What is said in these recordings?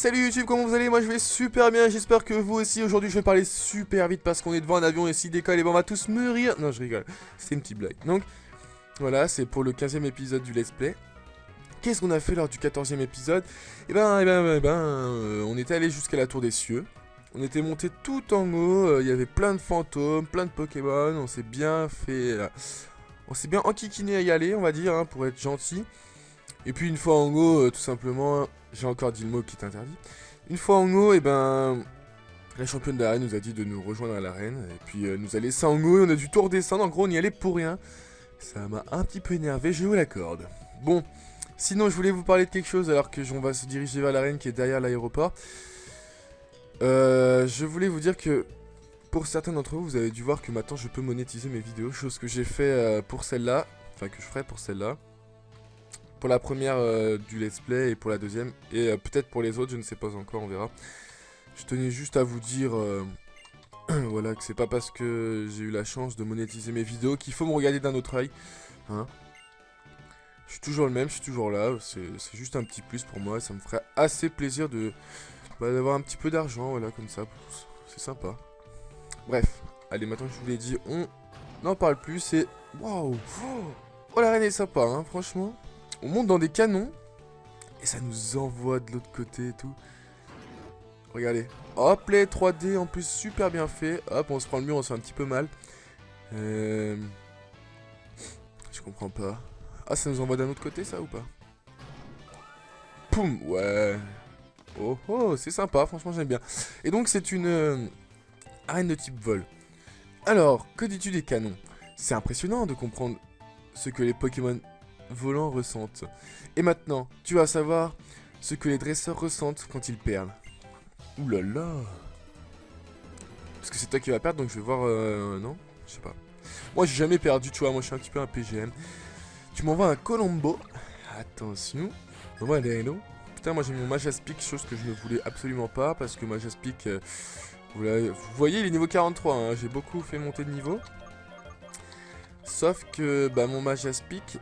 Salut YouTube, comment vous allez? Moi je vais super bien, j'espère que vous aussi. Aujourd'hui je vais parler super vite parce qu'on est devant un avion et s'il décolle, et ben on va tous mourir. Non, je rigole, c'est une petite blague. Donc voilà, c'est pour le 15e épisode du let's play. Qu'est-ce qu'on a fait lors du 14e épisode? On était allé jusqu'à la tour des cieux. On était monté tout en haut, il y avait plein de fantômes, plein de Pokémon. On s'est bien fait... on s'est bien enquiquiné à y aller, on va dire, hein, pour être gentil. Et puis une fois en haut, tout simplement, j'ai encore dit le mot qui est interdit. Une fois en haut, la championne d'arène nous a dit de nous rejoindre à l'arène. Et puis nous a laissé en haut et on a dû tout redescendre. En gros, on y allait pour rien. Ça m'a un petit peu énervé, je vous l'accorde. Bon, sinon je voulais vous parler de quelque chose alors que on va se diriger vers l'arène qui est derrière l'aéroport. Je voulais vous dire que pour certains d'entre vous, vous avez dû voir que maintenant je peux monétiser mes vidéos. Chose que j'ai fait pour celle-là. Enfin, que je ferai pour celle-là. Pour la première du let's play et pour la deuxième. Et peut-être pour les autres, je ne sais pas encore, on verra. Je tenais juste à vous dire voilà, que c'est pas parce que j'ai eu la chance de monétiser mes vidéos qu'il faut me regarder d'un autre œil. Hein, je suis toujours le même, je suis toujours là. C'est juste un petit plus pour moi. Ça me ferait assez plaisir d'avoir un petit peu d'argent, voilà, comme ça. C'est sympa. Bref, allez, maintenant que je vous l'ai dit, on n'en parle plus. C'est... Waouh! Oh, l'arène est sympa, hein, franchement. On monte dans des canons et ça nous envoie de l'autre côté et tout. Regardez. Hop, les 3D en plus super bien fait. Hop, on se prend le mur, on se fait un petit peu mal. Je comprends pas. Ah, ça nous envoie d'un autre côté ça ou pas? Poum, ouais. Oh oh, c'est sympa, franchement j'aime bien. Et donc c'est une arène de type vol. Alors, que dis-tu des canons? C'est impressionnant de comprendre ce que les Pokémon volants ressentent. Et maintenant, tu vas savoir ce que les dresseurs ressentent quand ils perdent. Ouh là là. Parce que c'est toi qui vas perdre, donc je vais voir... non, je sais pas. Moi j'ai jamais perdu, tu vois, moi je suis un petit peu un PGM. Tu m'envoies un Colombo. Attention. Envoie un Dino. Putain, moi j'ai mis mon Majaspic, chose que je ne voulais absolument pas, parce que Majaspic... vous voyez, il est niveau 43, hein, j'ai beaucoup fait monter de niveau. Sauf que mon Majaspic,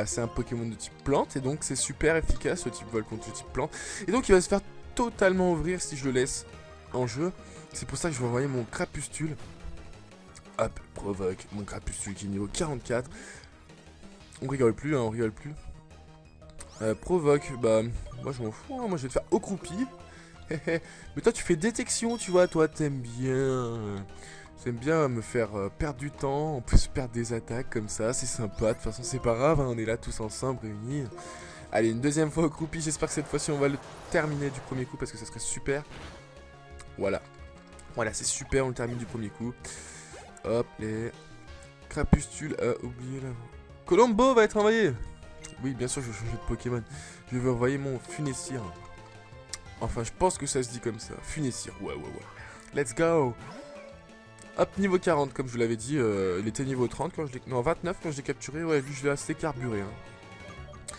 c'est un Pokémon de type plante, et donc c'est super efficace le type vol contre le type plante. Et donc il va se faire totalement ouvrir si je le laisse en jeu. C'est pour ça que je vais envoyer mon Crapustule. Hop, provoque mon Crapustule qui est niveau 44. On rigole plus, hein, on rigole plus. Provoque, moi je m'en fous, hein, moi je vais te faire accroupi. Mais toi tu fais détection, tu vois, toi t'aimes bien... J'aime bien me faire perdre du temps, en plus perdre des attaques comme ça, c'est sympa, de toute façon c'est pas grave, hein, on est là tous ensemble, réunis. Allez, une deuxième fois accroupi, j'espère que cette fois-ci on va le terminer du premier coup parce que ça serait super. Voilà, voilà c'est super, on le termine du premier coup. Hop, les Crapustules, oubliez là. Colombo va être envoyé. Oui, bien sûr je vais changer de Pokémon, je vais envoyer mon Funessir. Enfin, je pense que ça se dit comme ça, Funessir, ouais. Let's go. Hop, niveau 40, comme je vous l'avais dit, il était niveau 30 quand je l'ai... Non, 29 quand je l'ai capturé, ouais, lui je l'ai assez carburé. Hein.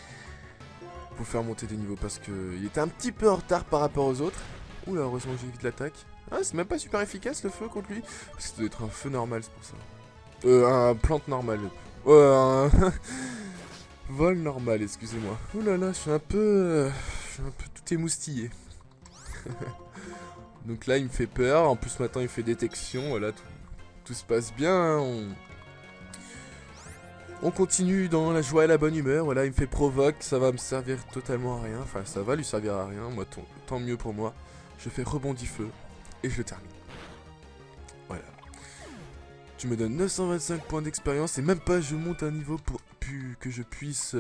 Pour faire monter des niveaux, parce qu'il était un petit peu en retard par rapport aux autres. Oula, heureusement que j'évite l'attaque. Ah, c'est même pas super efficace le feu contre lui. Parce que ça doit être un feu normal, c'est pour ça. Un plante normal. Un... vol normal, excusez-moi. Oula là, je suis un peu tout émoustillé. Donc là il me fait peur, en plus maintenant il fait détection, voilà, tout se passe bien, hein. On continue dans la joie et la bonne humeur, voilà, il me fait provoque, ça va me servir totalement à rien, enfin ça va lui servir à rien, moi tant mieux pour moi. Je fais rebondi feu, et je le termine. Voilà. Tu me donnes 925 points d'expérience, et même pas je monte un niveau pour que je puisse...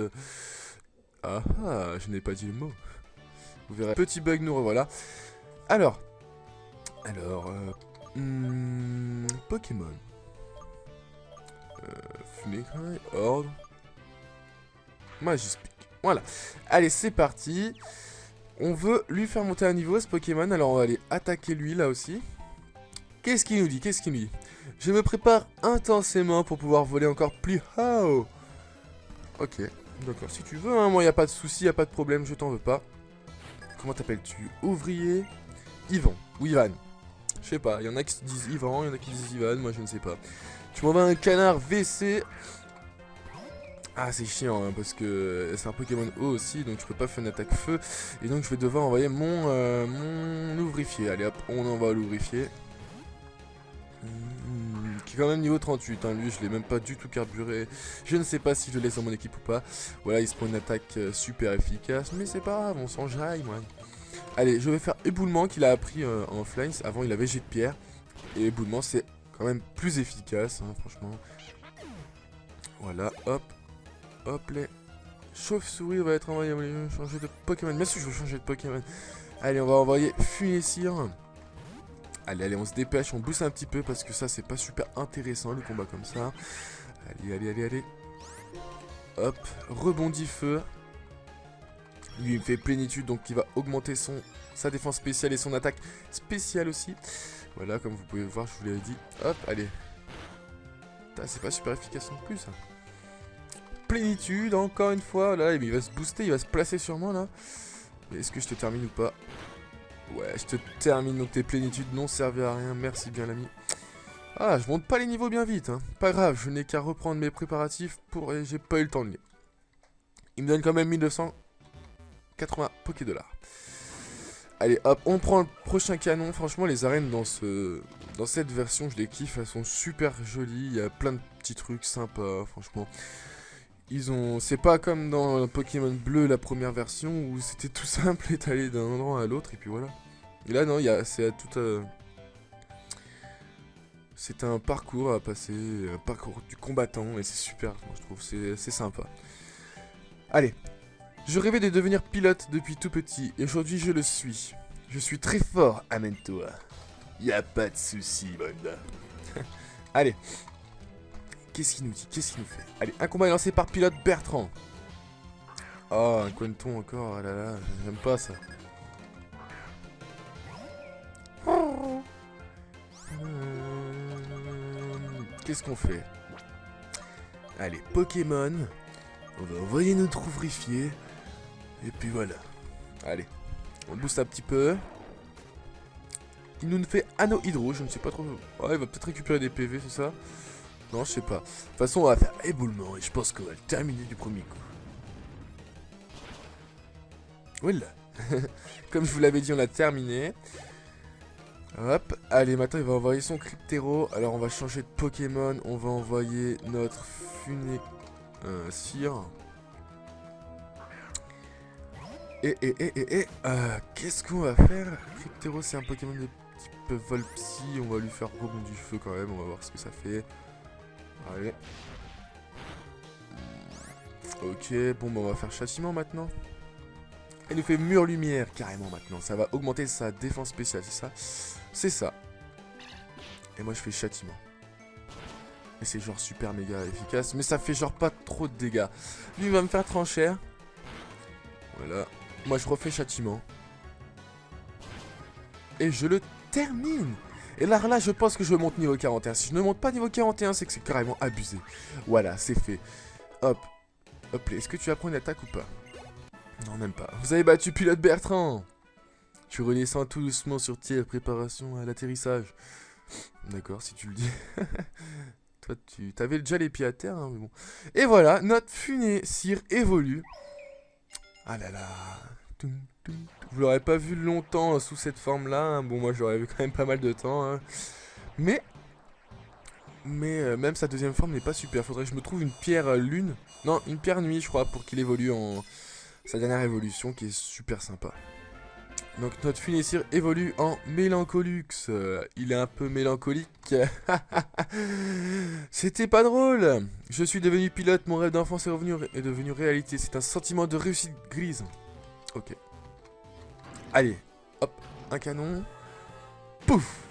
Ah ah, je n'ai pas dit le mot. Vous verrez, petit bug nous revoilà. Alors, Pokémon. Fumée-Craie, Ordre. Majaspic. Voilà. Allez, c'est parti. On veut lui faire monter un niveau, ce Pokémon. Alors, on va aller attaquer lui, là aussi. Qu'est-ce qu'il nous dit? Je me prépare intensément pour pouvoir voler encore plus haut. Ok, d'accord. Si tu veux, hein, moi, il n'y a pas de souci, il n'y a pas de problème, je t'en veux pas. Comment t'appelles-tu? Ouvrier Yvan ou Ivan. Je sais pas, il y en a qui disent Yvan, il y en a qui disent Ivan, moi je ne sais pas. Tu m'envoies un canard WC. Ah, c'est chiant, hein, parce que c'est un Pokémon eau aussi, donc je peux pas faire une attaque feu. Et donc je vais devoir envoyer mon ouvrifié. Allez hop, on envoie l'ouvrifié. Qui est quand même niveau 38, hein. Lui je l'ai même pas du tout carburé. Je ne sais pas si je le laisse dans mon équipe ou pas. Voilà, il se prend une attaque super efficace, mais c'est pas grave, on s'en jaille, moi. Allez, je vais faire éboulement qu'il a appris en offline. Avant il avait jet de pierre. Et éboulement c'est quand même plus efficace, hein, franchement. Voilà, hop. Hop, les chauves-souris va être envoyé. Changer de Pokémon. Bien sûr, je veux changer de Pokémon. Allez, on va envoyer Funessir. Allez, allez, on se dépêche. On booste un petit peu parce que ça, c'est pas super intéressant, le combat comme ça. Allez, allez, allez, allez. Hop, rebondit feu. Lui, il me fait plénitude, donc il va augmenter sa défense spéciale et son attaque spéciale aussi. Voilà, comme vous pouvez voir, je vous l'avais dit. Hop, allez. C'est pas super efficace non plus, ça. Plénitude, encore une fois, là, il va se booster, il va se placer sur moi, là. Mais est-ce que je te termine ou pas? Ouais, je te termine, donc tes plénitudes n'ont servi à rien, merci bien l'ami. Ah, je monte pas les niveaux bien vite, hein. Pas grave, je n'ai qu'à reprendre mes préparatifs et j'ai pas eu le temps de les. Il me donne quand même 1280 Poké-Dollars. Allez, hop, on prend le prochain canon. Franchement, les arènes dans cette version, je les kiffe, elles sont super jolies, il y a plein de petits trucs sympas, franchement. C'est pas comme dans Pokémon Bleu, la première version, où c'était tout simple et t'allais d'un endroit à l'autre, et puis voilà. Et là, non, c'est un parcours à passer, un parcours du combattant, et c'est super, moi, je trouve, c'est sympa. Allez, je rêvais de devenir pilote depuis tout petit, et aujourd'hui je le suis. Je suis très fort, amène-toi. Y a pas de souci, Bonda. Allez. Qu'est-ce qu'il nous dit? Qu'est-ce qu'il nous fait? Allez, un combat est lancé par pilote Bertrand. Oh, un Quenton encore. Ah là là, j'aime pas ça. Qu'est-ce qu'on fait? Allez, Pokémon. On va envoyer notre ouvrifié. Et puis voilà. Allez, on booste un petit peu. Il nous fait anneau hydro, je ne sais pas trop. Ouais, il va peut-être récupérer des PV, c'est ça? Non, je sais pas. De toute façon, on va faire éboulement et je pense qu'on va le terminer du premier coup. Voilà. Comme je vous l'avais dit, on a terminé. Hop. Allez, maintenant, il va envoyer son Cryptero. Alors, on va changer de Pokémon. On va envoyer notre Funessir. Qu'est-ce qu'on va faire? Cryptero, c'est un Pokémon de type Volpsy. On va lui faire rebond du feu quand même. On va voir ce que ça fait. Allez. Ok, bon bah on va faire châtiment maintenant. Elle nous fait mur lumière carrément maintenant. Ça va augmenter sa défense spéciale, c'est ça? C'est ça. Et moi je fais châtiment. Et c'est genre super méga efficace. Mais ça fait genre pas trop de dégâts. Lui il va me faire trancher. Voilà. Moi je refais châtiment. Et je le termine. Et là, je pense que je monte niveau 41. Si je ne monte pas niveau 41, c'est que c'est carrément abusé. Voilà, c'est fait. Hop. Hop, est-ce que tu apprends une attaque ou pas? Non, même pas. Vous avez battu pilote Bertrand. Tu redescends tout doucement sur tir, préparation à l'atterrissage. D'accord, si tu le dis. Toi, tu avais déjà les pieds à terre, hein, mais bon. Et voilà, notre Funessir évolue. Ah là là. Vous l'aurez pas vu longtemps sous cette forme-là. Hein. Bon, moi, j'aurais vu quand même pas mal de temps. Hein. Mais même sa deuxième forme n'est pas super. Faudrait que je me trouve une pierre lune. Non, une pierre nuit, je crois, pour qu'il évolue en sa dernière évolution, qui est super sympa. Donc, notre Funessir évolue en Mélancolux. Il est un peu mélancolique. C'était pas drôle. Je suis devenu pilote. Mon rêve d'enfance est devenu réalité. C'est un sentiment de réussite grise. Ok. Allez, hop, un canon. Pouf.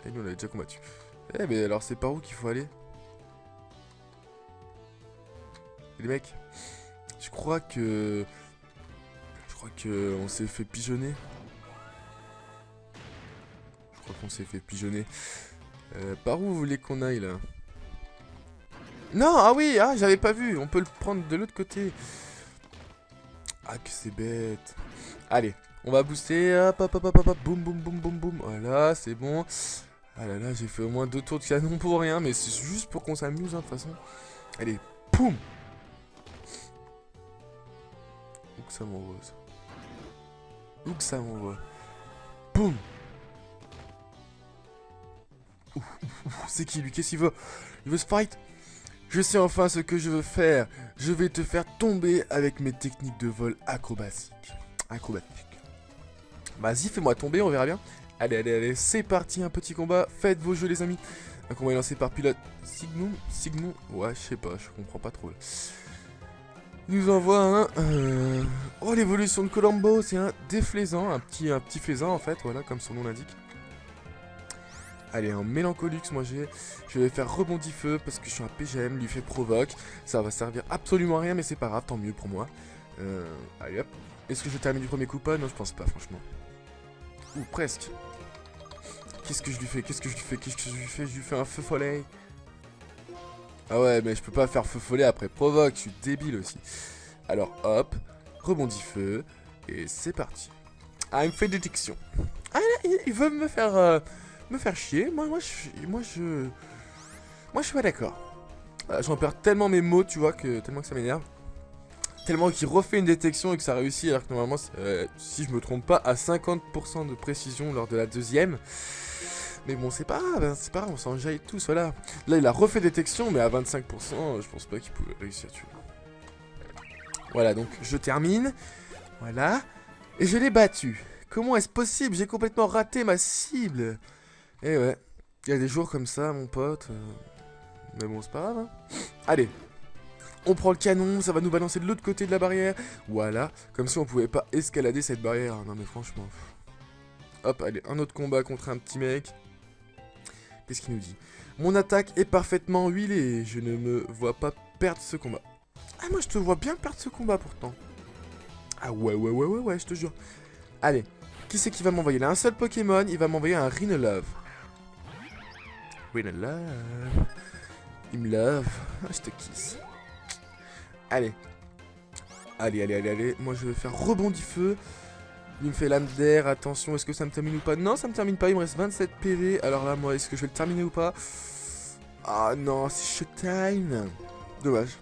Et nous on avait déjà combattu. Eh mais alors c'est par où qu'il faut aller? Les mecs, je crois que on s'est fait pigeonner. Je crois qu'on s'est fait pigeonner. Par où vous voulez qu'on aille là? Non, ah oui, ah j'avais pas vu. On peut le prendre de l'autre côté. Ah que c'est bête. Allez, on va booster. Hop, hop, hop, hop, hop, boum, boum, boum, boum, boum. Voilà, c'est bon. Ah là là, j'ai fait au moins 2 tours de canon pour rien, mais c'est juste pour qu'on s'amuse, hein, de toute façon. Allez, Poum. Où que ça m'envoie ça? Où que ça m'envoie? Poum. C'est qui lui? Qu'est-ce qu'il veut? Il veut se fight? Je sais enfin ce que je veux faire. Je vais te faire tomber avec mes techniques de vol acrobatiques. Vas-y, fais-moi tomber, on verra bien. Allez, allez, allez, c'est parti, un petit combat. Faites vos jeux, les amis. Un combat est lancé par pilote Signum. Ouais, je sais pas, je comprends pas trop. Là. Il nous envoie un... Oh, l'évolution de Colombo, c'est un déflaisant, un petit faisan en fait, voilà, comme son nom l'indique. Allez, en Mélancolux, moi je vais faire rebondi feu parce que je suis un PGM, lui fait provoque. Ça va servir absolument à rien, mais c'est pas grave, tant mieux pour moi. Allez hop. Est-ce que je termine du premier coup pas? Non, je pense pas, franchement. Ouh, presque. Qu'est-ce que je lui fais? Je lui fais un feu follet. Ah ouais, mais je peux pas faire feu follet après provoque, je suis débile aussi. Alors hop, rebondi feu, et c'est parti. Ah, il me fait détection. Ah, il veut me faire chier. Moi je suis pas d'accord. J'en perds tellement mes mots, tu vois, tellement que ça m'énerve. Tellement qu'il refait une détection et que ça réussit, alors que normalement, si je me trompe pas, à 50% de précision lors de la deuxième. Mais bon, c'est pas grave, on s'en jaillit tous, voilà. Là, il a refait détection, mais à 25%, je pense pas qu'il pouvait réussir, tu vois. Voilà, donc je termine. Voilà. Et je l'ai battu. Comment est-ce possible? J'ai complètement raté ma cible. Eh ouais, il y a des jours comme ça, mon pote. Mais bon, c'est pas grave, hein. Allez. On prend le canon, ça va nous balancer de l'autre côté de la barrière. Voilà, comme si on pouvait pas escalader cette barrière. Non mais franchement. Hop, allez, un autre combat contre un petit mec. Qu'est-ce qu'il nous dit? Mon attaque est parfaitement huilée. Je ne me vois pas perdre ce combat. Ah, moi je te vois bien perdre ce combat pourtant. Ah ouais, je te jure. Allez, qui c'est qui va m'envoyer? Là, un seul Pokémon, il va m'envoyer un Rinelove. Rinelove. Il me love. Ah, je te kiss. Allez. Allez. Moi, je vais faire rebondi feu. Il me fait lame d'air. Attention, est-ce que ça me termine ou pas? Non, ça me termine pas. Il me reste 27 PV. Alors là, moi, est-ce que je vais le terminer ou pas? Ah non, c'est showtime. Dommage.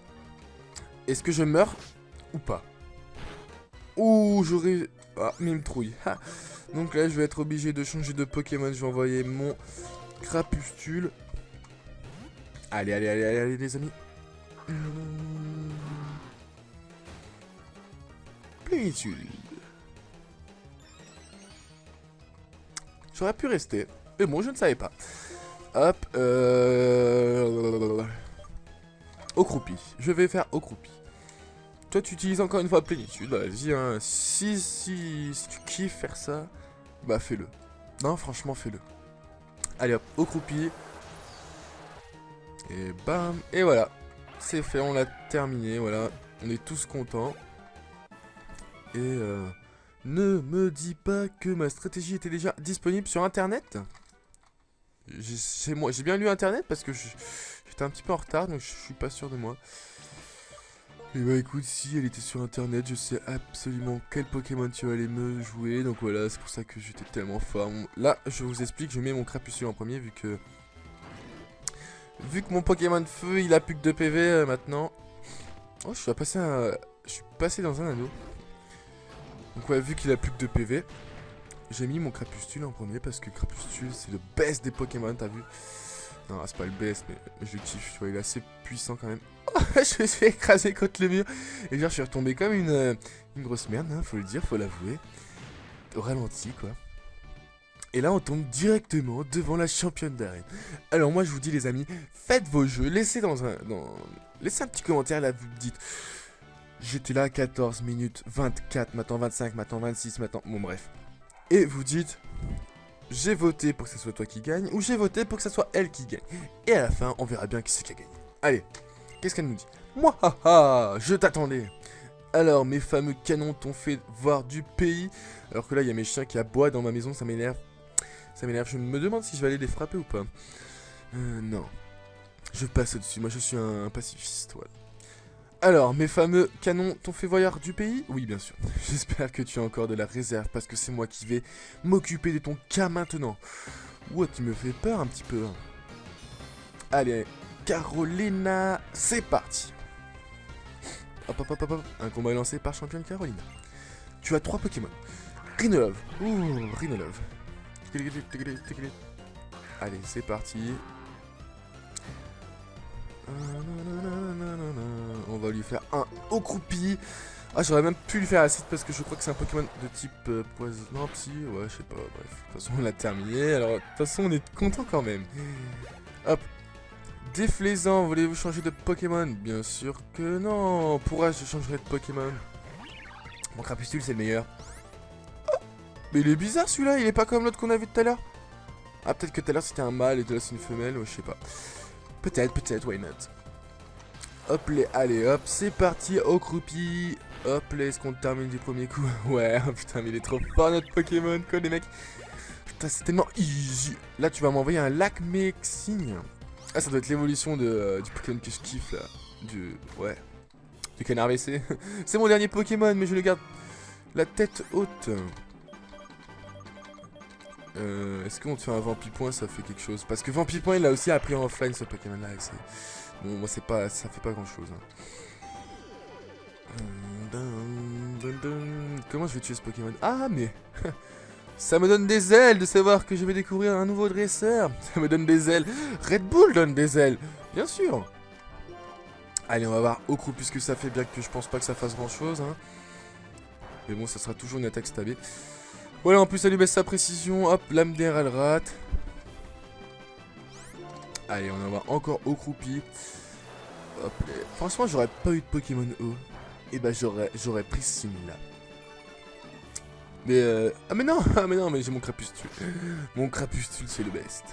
Est-ce que je meurs ou pas? Ouh, j'aurais... Ah, mais il me trouille. Ha. Donc là, je vais être obligé de changer de Pokémon. Je vais envoyer mon Crapustule. Allez, les amis. Plénitude. J'aurais pu rester. Mais bon, je ne savais pas. Hop. Au croupi. Je vais faire au croupi. Toi, tu utilises encore une fois plénitude. Vas-y, hein. Si tu kiffes faire ça, bah fais-le. Non, franchement, fais-le. Allez hop, au croupi. Et bam. Et voilà. C'est fait, on l'a terminé. Voilà. On est tous contents. Et ne me dis pas que ma stratégie était déjà disponible sur internet. J'ai bien lu internet parce que j'étais un petit peu en retard, donc je suis pas sûr de moi. Et bah écoute, si elle était sur internet, je sais absolument quel Pokémon tu allais me jouer. Donc voilà, c'est pour ça que j'étais tellement fort. Là, je vous explique, je mets mon Crapusule en premier vu que mon Pokémon de feu, il a plus que 2 PV maintenant. Oh, je suis passé dans un anneau. Donc ouais, vu qu'il a plus que 2 PV, j'ai mis mon Crapustule en premier parce que Crapustule, c'est le best des Pokémon, t'as vu? Non, c'est pas le best, mais je kiffe, tu vois, il est assez puissant quand même. Oh, je me suis écrasé contre le mur. Et genre, je suis retombé comme une grosse merde, hein, faut le dire, faut l'avouer. Au ralenti, quoi. Et là, on tombe directement devant la championne d'arène. Alors moi, je vous dis, les amis, faites vos jeux, laissez laissez un petit commentaire, là, vous me dites... J'étais là 14 minutes 24, maintenant 25, maintenant 26, maintenant... Bon, bref. Et vous dites... J'ai voté pour que ce soit toi qui gagne, ou j'ai voté pour que ce soit elle qui gagne. Et à la fin, on verra bien qui c'est qui a gagné. Allez, qu'est-ce qu'elle nous dit? Moi, haha, je t'attendais. Alors, mes fameux canons t'ont fait voir du pays. Alors que là, il y a mes chiens qui aboient dans ma maison, ça m'énerve. Ça m'énerve, je me demande si je vais aller les frapper ou pas. Non. Je passe au-dessus, moi je suis un pacifiste, voilà. Alors, mes fameux canons t'ont fait voir du pays? Oui, bien sûr. J'espère que tu as encore de la réserve, parce que c'est moi qui vais m'occuper de ton cas maintenant. Ouah, tu me fais peur un petit peu. Allez, Carolina, c'est parti. Hop, hop, hop, hop, hop. Un combat est lancé par championne Caroline. Tu as 3 Pokémon. Rhinolove. Ouh, Rhinolove. Allez, c'est parti. On va lui faire un haut croupi. Ah, j'aurais même pu lui faire acide parce que je crois que c'est un Pokémon de type poison. Non, psy, ouais, je sais pas. Bref, de toute façon, on l'a terminé. Alors, de toute façon, on est content quand même. Hop. Déflaisant, voulez-vous changer de Pokémon? Bien sûr que non. Pourquoi je changerai de Pokémon? Mon Crapuscule, c'est le meilleur. Oh, mais il est bizarre celui-là, il est pas comme l'autre qu'on a vu tout à l'heure. Ah, peut-être que tout à l'heure c'était un mâle et tout à l'heure c'est une femelle, ou je sais pas. Peut-être, why not? Hop, les, allez, hop, c'est parti, au croupi. Hop, là, est-ce qu'on termine du premier coup? Ouais, oh, putain, mais il est trop fort notre Pokémon, quoi, les mecs. Putain, c'est tellement easy. Là, tu vas m'envoyer un Lacmexing. Ah, ça doit être l'évolution du Pokémon que je kiffe, là. Ouais. Du canard WC. C'est mon dernier Pokémon, mais je le garde la tête haute. Est-ce qu'on te fait un Vampipoint, ça fait quelque chose? Parce que Vampipoint, il a aussi appris en offline ce Pokémon-là. Bon, moi, c'est pas, ça fait pas grand-chose. Hein. Comment je vais tuer ce Pokémon? Ah, mais... ça me donne des ailes de savoir que je vais découvrir un nouveau dresseur. Ça me donne des ailes. Red Bull donne des ailes. Bien sûr. Allez, on va voir Okru, puisque ça fait bien que je pense pas que ça fasse grand-chose. Hein. Mais bon, ça sera toujours une attaque stabée. Voilà, en plus, ça lui baisse sa précision. Hop, lame d'air, elle rate. Allez, on va voir encore Okroupi. Hop, franchement, j'aurais pas eu de Pokémon O. Et bah, j'aurais pris ce signe-là. Mais ah mais non, mais j'ai mon Crapuscule. Mon Crapuscule, c'est le best.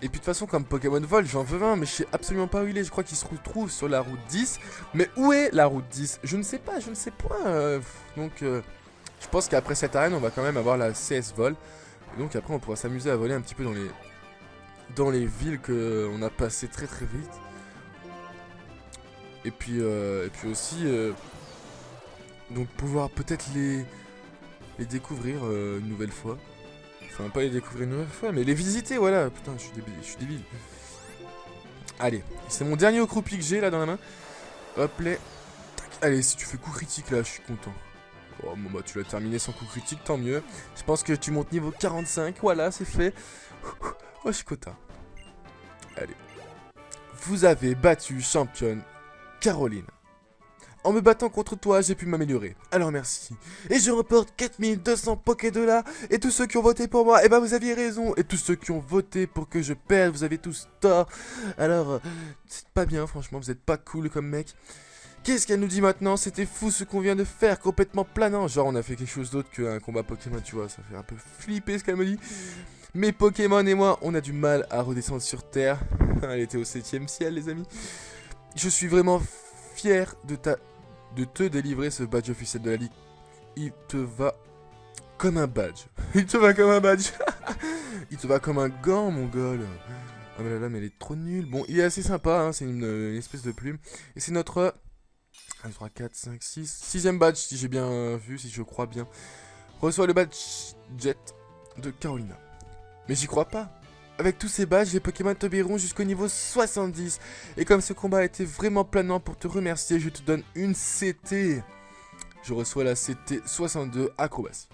Et puis de toute façon, comme Pokémon Vol, j'en veux un, mais je sais absolument pas où il est. Je crois qu'il se retrouve sur la route 10. Mais où est la route 10? Je ne sais pas, je ne sais point. Donc, je pense qu'après cette arène, on va quand même avoir la CS Vol. Et donc après, on pourra s'amuser à voler un petit peu dans les villes qu'on a passé très très vite. Et puis aussi, donc pouvoir peut-être les découvrir une nouvelle fois. Enfin, pas les découvrir une nouvelle fois, mais les visiter, voilà. Putain, je suis débile. Allez, c'est mon dernier Okroupi que j'ai là dans la main. Hop là. Allez, si tu fais coup critique là, je suis content. Oh, bon, bah, tu l'as terminé sans coup critique, tant mieux. Je pense que tu montes niveau 45, voilà, c'est fait. Oh, je suis content. Allez. Vous avez battu championne Caroline. En me battant contre toi, j'ai pu m'améliorer. Alors merci. Et je reporte 4200 Pokédollars. Et tous ceux qui ont voté pour moi, eh ben vous aviez raison. Et tous ceux qui ont voté pour que je perde, vous avez tous tort. Alors, c'est pas bien, franchement, vous êtes pas cool comme mec. Qu'est-ce qu'elle nous dit maintenant? C'était fou ce qu'on vient de faire, complètement planant. Genre, on a fait quelque chose d'autre qu'un combat Pokémon, tu vois. Ça fait un peu flipper ce qu'elle me dit. Mais Pokémon et moi, on a du mal à redescendre sur Terre. Elle était au 7ème ciel, les amis. Je suis vraiment fier de te délivrer ce badge officiel de la Ligue. Il te va comme un badge. Il te va comme un badge. Il te va comme un gant, mon gars. Ah mais la lame, elle est trop nulle. Bon, il est assez sympa, hein, c'est une espèce de plume. Et c'est notre 1, 3, 4, 5, 6, 6ème badge, si j'ai bien vu, si je crois bien. Reçoit le badge Jet de Carolina. Mais j'y crois pas. Avec tous ces badges, les Pokémon t'obéiront jusqu'au niveau 70. Et comme ce combat a été vraiment planant, pour te remercier, je te donne une CT. Je reçois la CT 62 Acrobatie.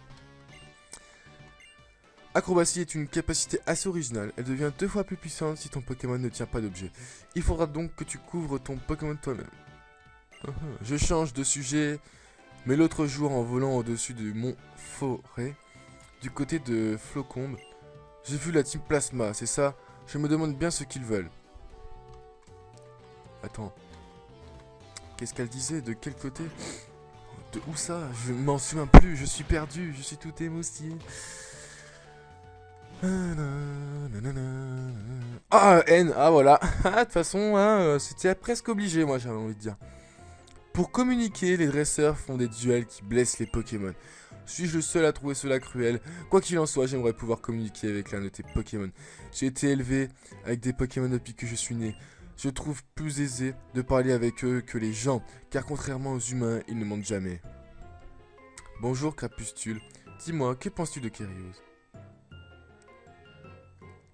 Acrobatie est une capacité assez originale. Elle devient 2 fois plus puissante si ton Pokémon ne tient pas d'objet. Il faudra donc que tu couvres ton Pokémon toi-même. Je change de sujet, mais l'autre jour en volant au-dessus du mont Forêt, du côté de Flocombe, j'ai vu la team Plasma, c'est ça? Je me demande bien ce qu'ils veulent. Attends. Qu'est-ce qu'elle disait? De quel côté? De où ça? Je m'en souviens plus, je suis perdu, je suis tout émoustillé. Ah, N, ah voilà. De toute façon, hein, c'était presque obligé, moi j'avais envie de dire. Pour communiquer, les dresseurs font des duels qui blessent les Pokémon. Suis-je le seul à trouver cela cruel? Quoi qu'il en soit, j'aimerais pouvoir communiquer avec l'un de tes Pokémon. J'ai été élevé avec des Pokémon depuis que je suis né. Je trouve plus aisé de parler avec eux que les gens, car contrairement aux humains, ils ne mentent jamais. Bonjour Crapuscule, dis-moi, que penses-tu de Kyrios?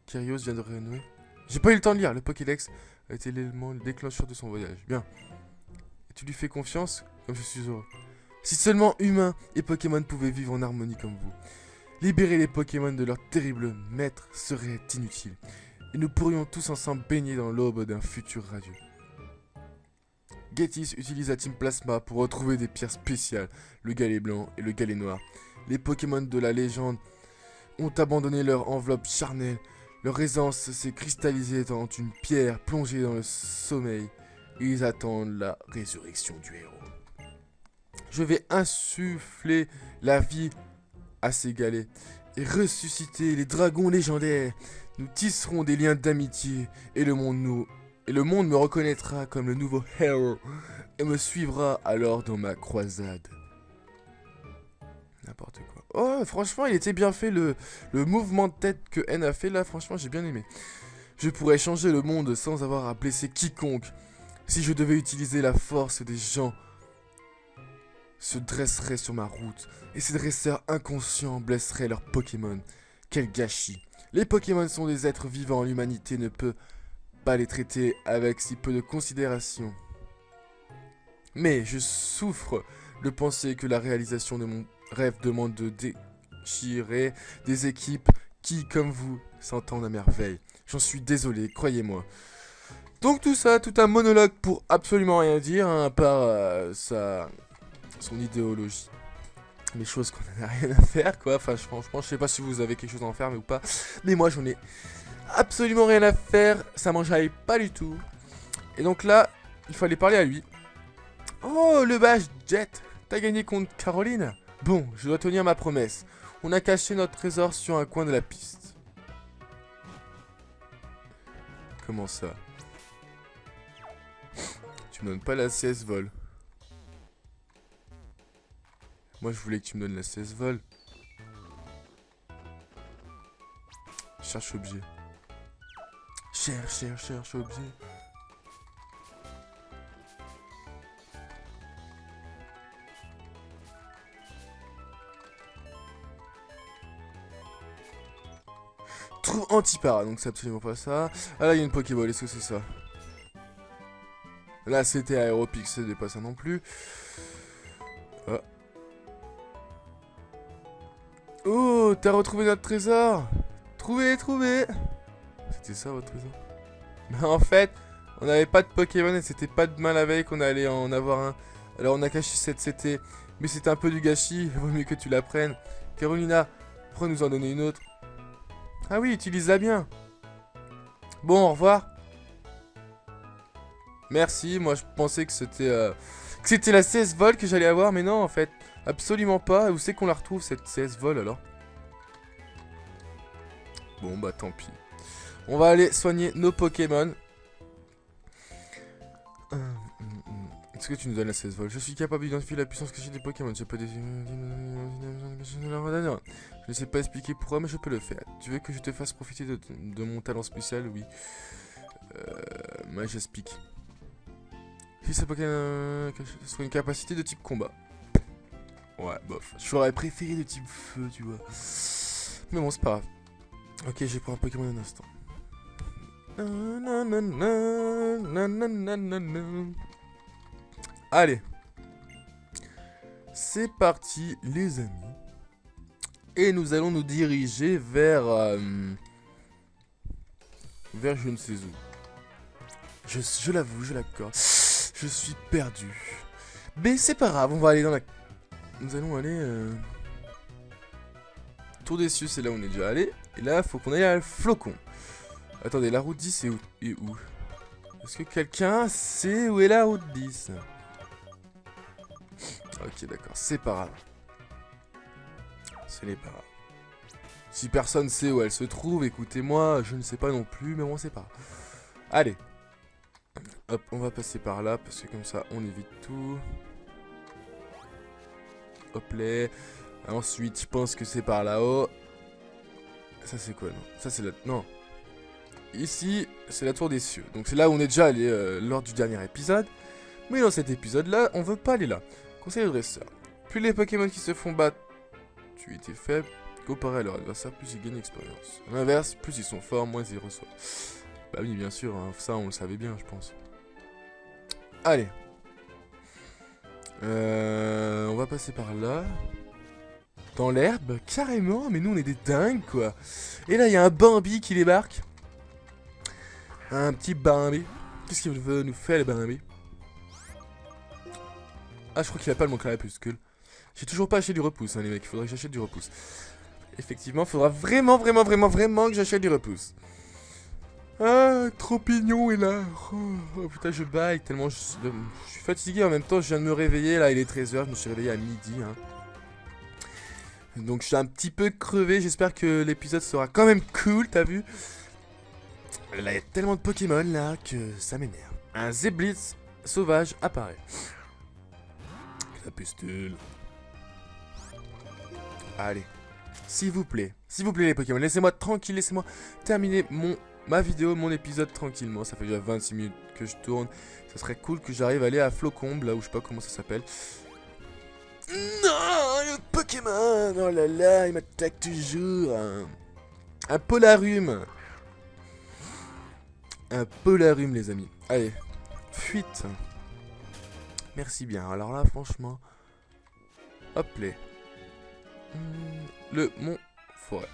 Kyrios vient de renouer. J'ai pas eu le temps de lire, le Pokédex a été l'élément déclencheur de son voyage. Bien. Et tu lui fais confiance, comme je suis heureux. Si seulement humains et Pokémon pouvaient vivre en harmonie comme vous. Libérer les Pokémon de leur terrible maître serait inutile. Et nous pourrions tous ensemble baigner dans l'aube d'un futur radieux. Getis utilise la Team Plasma pour retrouver des pierres spéciales, le galet blanc et le galet noir. Les Pokémon de la légende ont abandonné leur enveloppe charnelle. Leur essence s'est cristallisée dans une pierre plongée dans le sommeil. Ils attendent la résurrection du héros. Je vais insuffler la vie à ces galets et ressusciter les dragons légendaires. Nous tisserons des liens d'amitié et le monde me reconnaîtra comme le nouveau héros et me suivra alors dans ma croisade. N'importe quoi. Oh, franchement, il était bien fait le mouvement de tête que N a fait là. Franchement, j'ai bien aimé. Je pourrais changer le monde sans avoir à blesser quiconque. Si je devais utiliser la force des gens se dresseraient sur ma route et ces dresseurs inconscients blesseraient leurs Pokémon. Quel gâchis. Les Pokémon sont des êtres vivants, l'humanité ne peut pas les traiter avec si peu de considération. Mais je souffre de penser que la réalisation de mon rêve demande de déchirer des équipes qui, comme vous, s'entendent à merveille. J'en suis désolé, croyez-moi. Donc tout ça, tout un monologue pour absolument rien dire, hein, à part son idéologie. Les choses qu'on n'a rien à faire, quoi. Enfin, franchement, je sais pas si vous avez quelque chose à en faire, mais ou pas. Mais moi, j'en ai absolument rien à faire. Ça m'enjaille pas du tout. Et donc là, il fallait parler à lui. Oh, le badge Jet. T'as gagné contre Caroline? Bon, je dois tenir ma promesse. On a caché notre trésor sur un coin de la piste. Comment ça? Tu me donnes pas la CS vol. Moi, je voulais que tu me donnes la CS vol. Cherche objet. Cherche objet. Trouve Antipara, donc c'est absolument pas ça. Ah là, il y a une Pokéball, est-ce que c'est ça? Là, c'était Aéropix, c'est pas ça non plus. Ah. Oh, t'as retrouvé notre trésor. Trouvé. C'était ça votre trésor? Mais en fait, on n'avait pas de Pokémon et c'était pas demain la veille qu'on allait en avoir un. Alors on a caché cette CT. Mais c'était un peu du gâchis, il vaut mieux que tu la prennes. Carolina, pourquoi nous en donner une autre? Ah oui, utilise-la bien. Bon, au revoir. Merci, moi je pensais que c'était la CS Vol que j'allais avoir, mais non en fait, absolument pas. Où c'est qu'on la retrouve cette CS Vol alors? Bon bah tant pis. On va aller soigner nos Pokémon. Est-ce que tu nous donnes la CS Vol? Je suis capable d'identifier la puissance cachée des Pokémon. Je peux Je ne sais pas expliquer pourquoi, mais je peux le faire. Tu veux que je te fasse profiter de mon talent spécial? Oui. Moi j'explique. Si ça Pokémon soit une capacité de type combat. Ouais, bof. J'aurais préféré de type feu, tu vois. Mais bon, c'est pas grave. Ok, je vais prendre un Pokémon un instant. Allez. C'est parti, les amis. Et nous allons nous diriger vers... vers je ne sais où. Je l'avoue, je l'accorde. Je suis perdu. Mais c'est pas grave, on va aller dans la... Nous allons aller... Tour des cieux, c'est là où on est déjà allé. Et là, faut qu'on aille à Flocon. Attendez, la route 10 est où? Est-ce que quelqu'un sait où est la route 10? Ok, d'accord, c'est pas grave. Ce n'est pas grave. Si personne sait où elle se trouve, écoutez-moi, je ne sais pas non plus, mais bon, c'est pas grave. Allez. Hop, on va passer par là, parce que comme ça, on évite tout. Hop là. Ensuite, je pense que c'est par là-haut. Ça, c'est quoi, non? Ça, c'est la... Non. Ici, c'est la tour des cieux. Donc, c'est là où on est déjà allé lors du dernier épisode. Mais dans cet épisode-là, on veut pas aller là. Conseil de dresseur. Plus les Pokémon qui se font battre, tu étais faible, comparé à leur adversaire, plus ils gagnent l'expérience. A l'inverse, plus ils sont forts, moins ils reçoivent. Bah oui, bien sûr, hein, ça on le savait bien, je pense. Allez. On va passer par là. Dans l'herbe, carrément. Mais nous, on est des dingues, quoi. Et là, il y a un Bambi qui débarque. Un petit Bambi. Qu'est-ce qu'il veut nous faire, le Bambi? Ah, je crois qu'il a pas le mon crépuscule. J'ai toujours pas acheté du repousse, hein, les mecs. Il faudrait que j'achète du repousse. Effectivement, il faudra vraiment que j'achète du repousse. Ah, trop pignon est là. Oh, putain, je baille tellement je suis fatigué. En même temps, je viens de me réveiller. Là, il est 13 h. Je me suis réveillé à midi. Hein. Donc, je suis un petit peu crevé. J'espère que l'épisode sera quand même cool. T'as vu? Là, il y a tellement de Pokémon là que ça m'énerve. Un Zeblitz sauvage apparaît. La pustule. Allez. S'il vous plaît les Pokémon, laissez-moi tranquille, laissez-moi terminer ma vidéo, mon épisode tranquillement. Ça fait déjà 26 minutes que je tourne. Ça serait cool que j'arrive à aller à Flocombe, là où je sais pas comment ça s'appelle. Non, le Pokémon. Oh là là, il m'attaque toujours. Un Polarum. Un Polarum, les amis. Allez, fuite. Merci bien. Alors là, franchement... Hop les. Le mont forêt.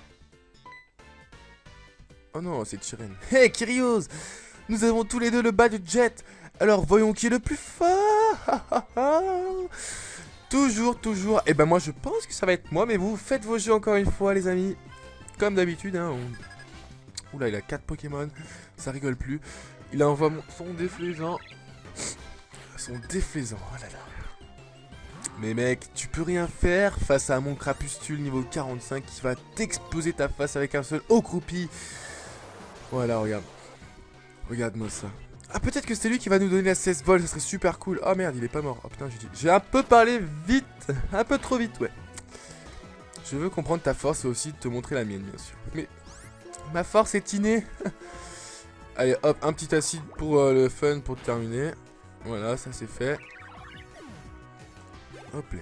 Oh non, c'est Chiren. Hey, Kyrios! Nous avons tous les deux le bas de Jet. Alors voyons qui est le plus fort. Toujours. Et ben moi je pense que ça va être moi. Mais vous faites vos jeux encore une fois, les amis. Comme d'habitude, hein. Oula, il a 4 Pokémon. Ça rigole plus. Il envoie son déflaisant. Son déflaisant, oh là là. Mais mec, tu peux rien faire face à mon crapustule niveau 45 qui va t'exploser ta face avec un seul haut croupi. Voilà, regarde. Regarde-moi ça. Ah, peut-être que c'est lui qui va nous donner la 16 vols, ça serait super cool. Oh merde, il est pas mort. Oh putain, j'ai un peu parlé vite. Un peu trop vite, ouais. Je veux comprendre ta force et aussi te montrer la mienne, bien sûr. Mais ma force est innée. Allez, hop, un petit acide pour le fun, pour terminer. Voilà, ça c'est fait. Hop là.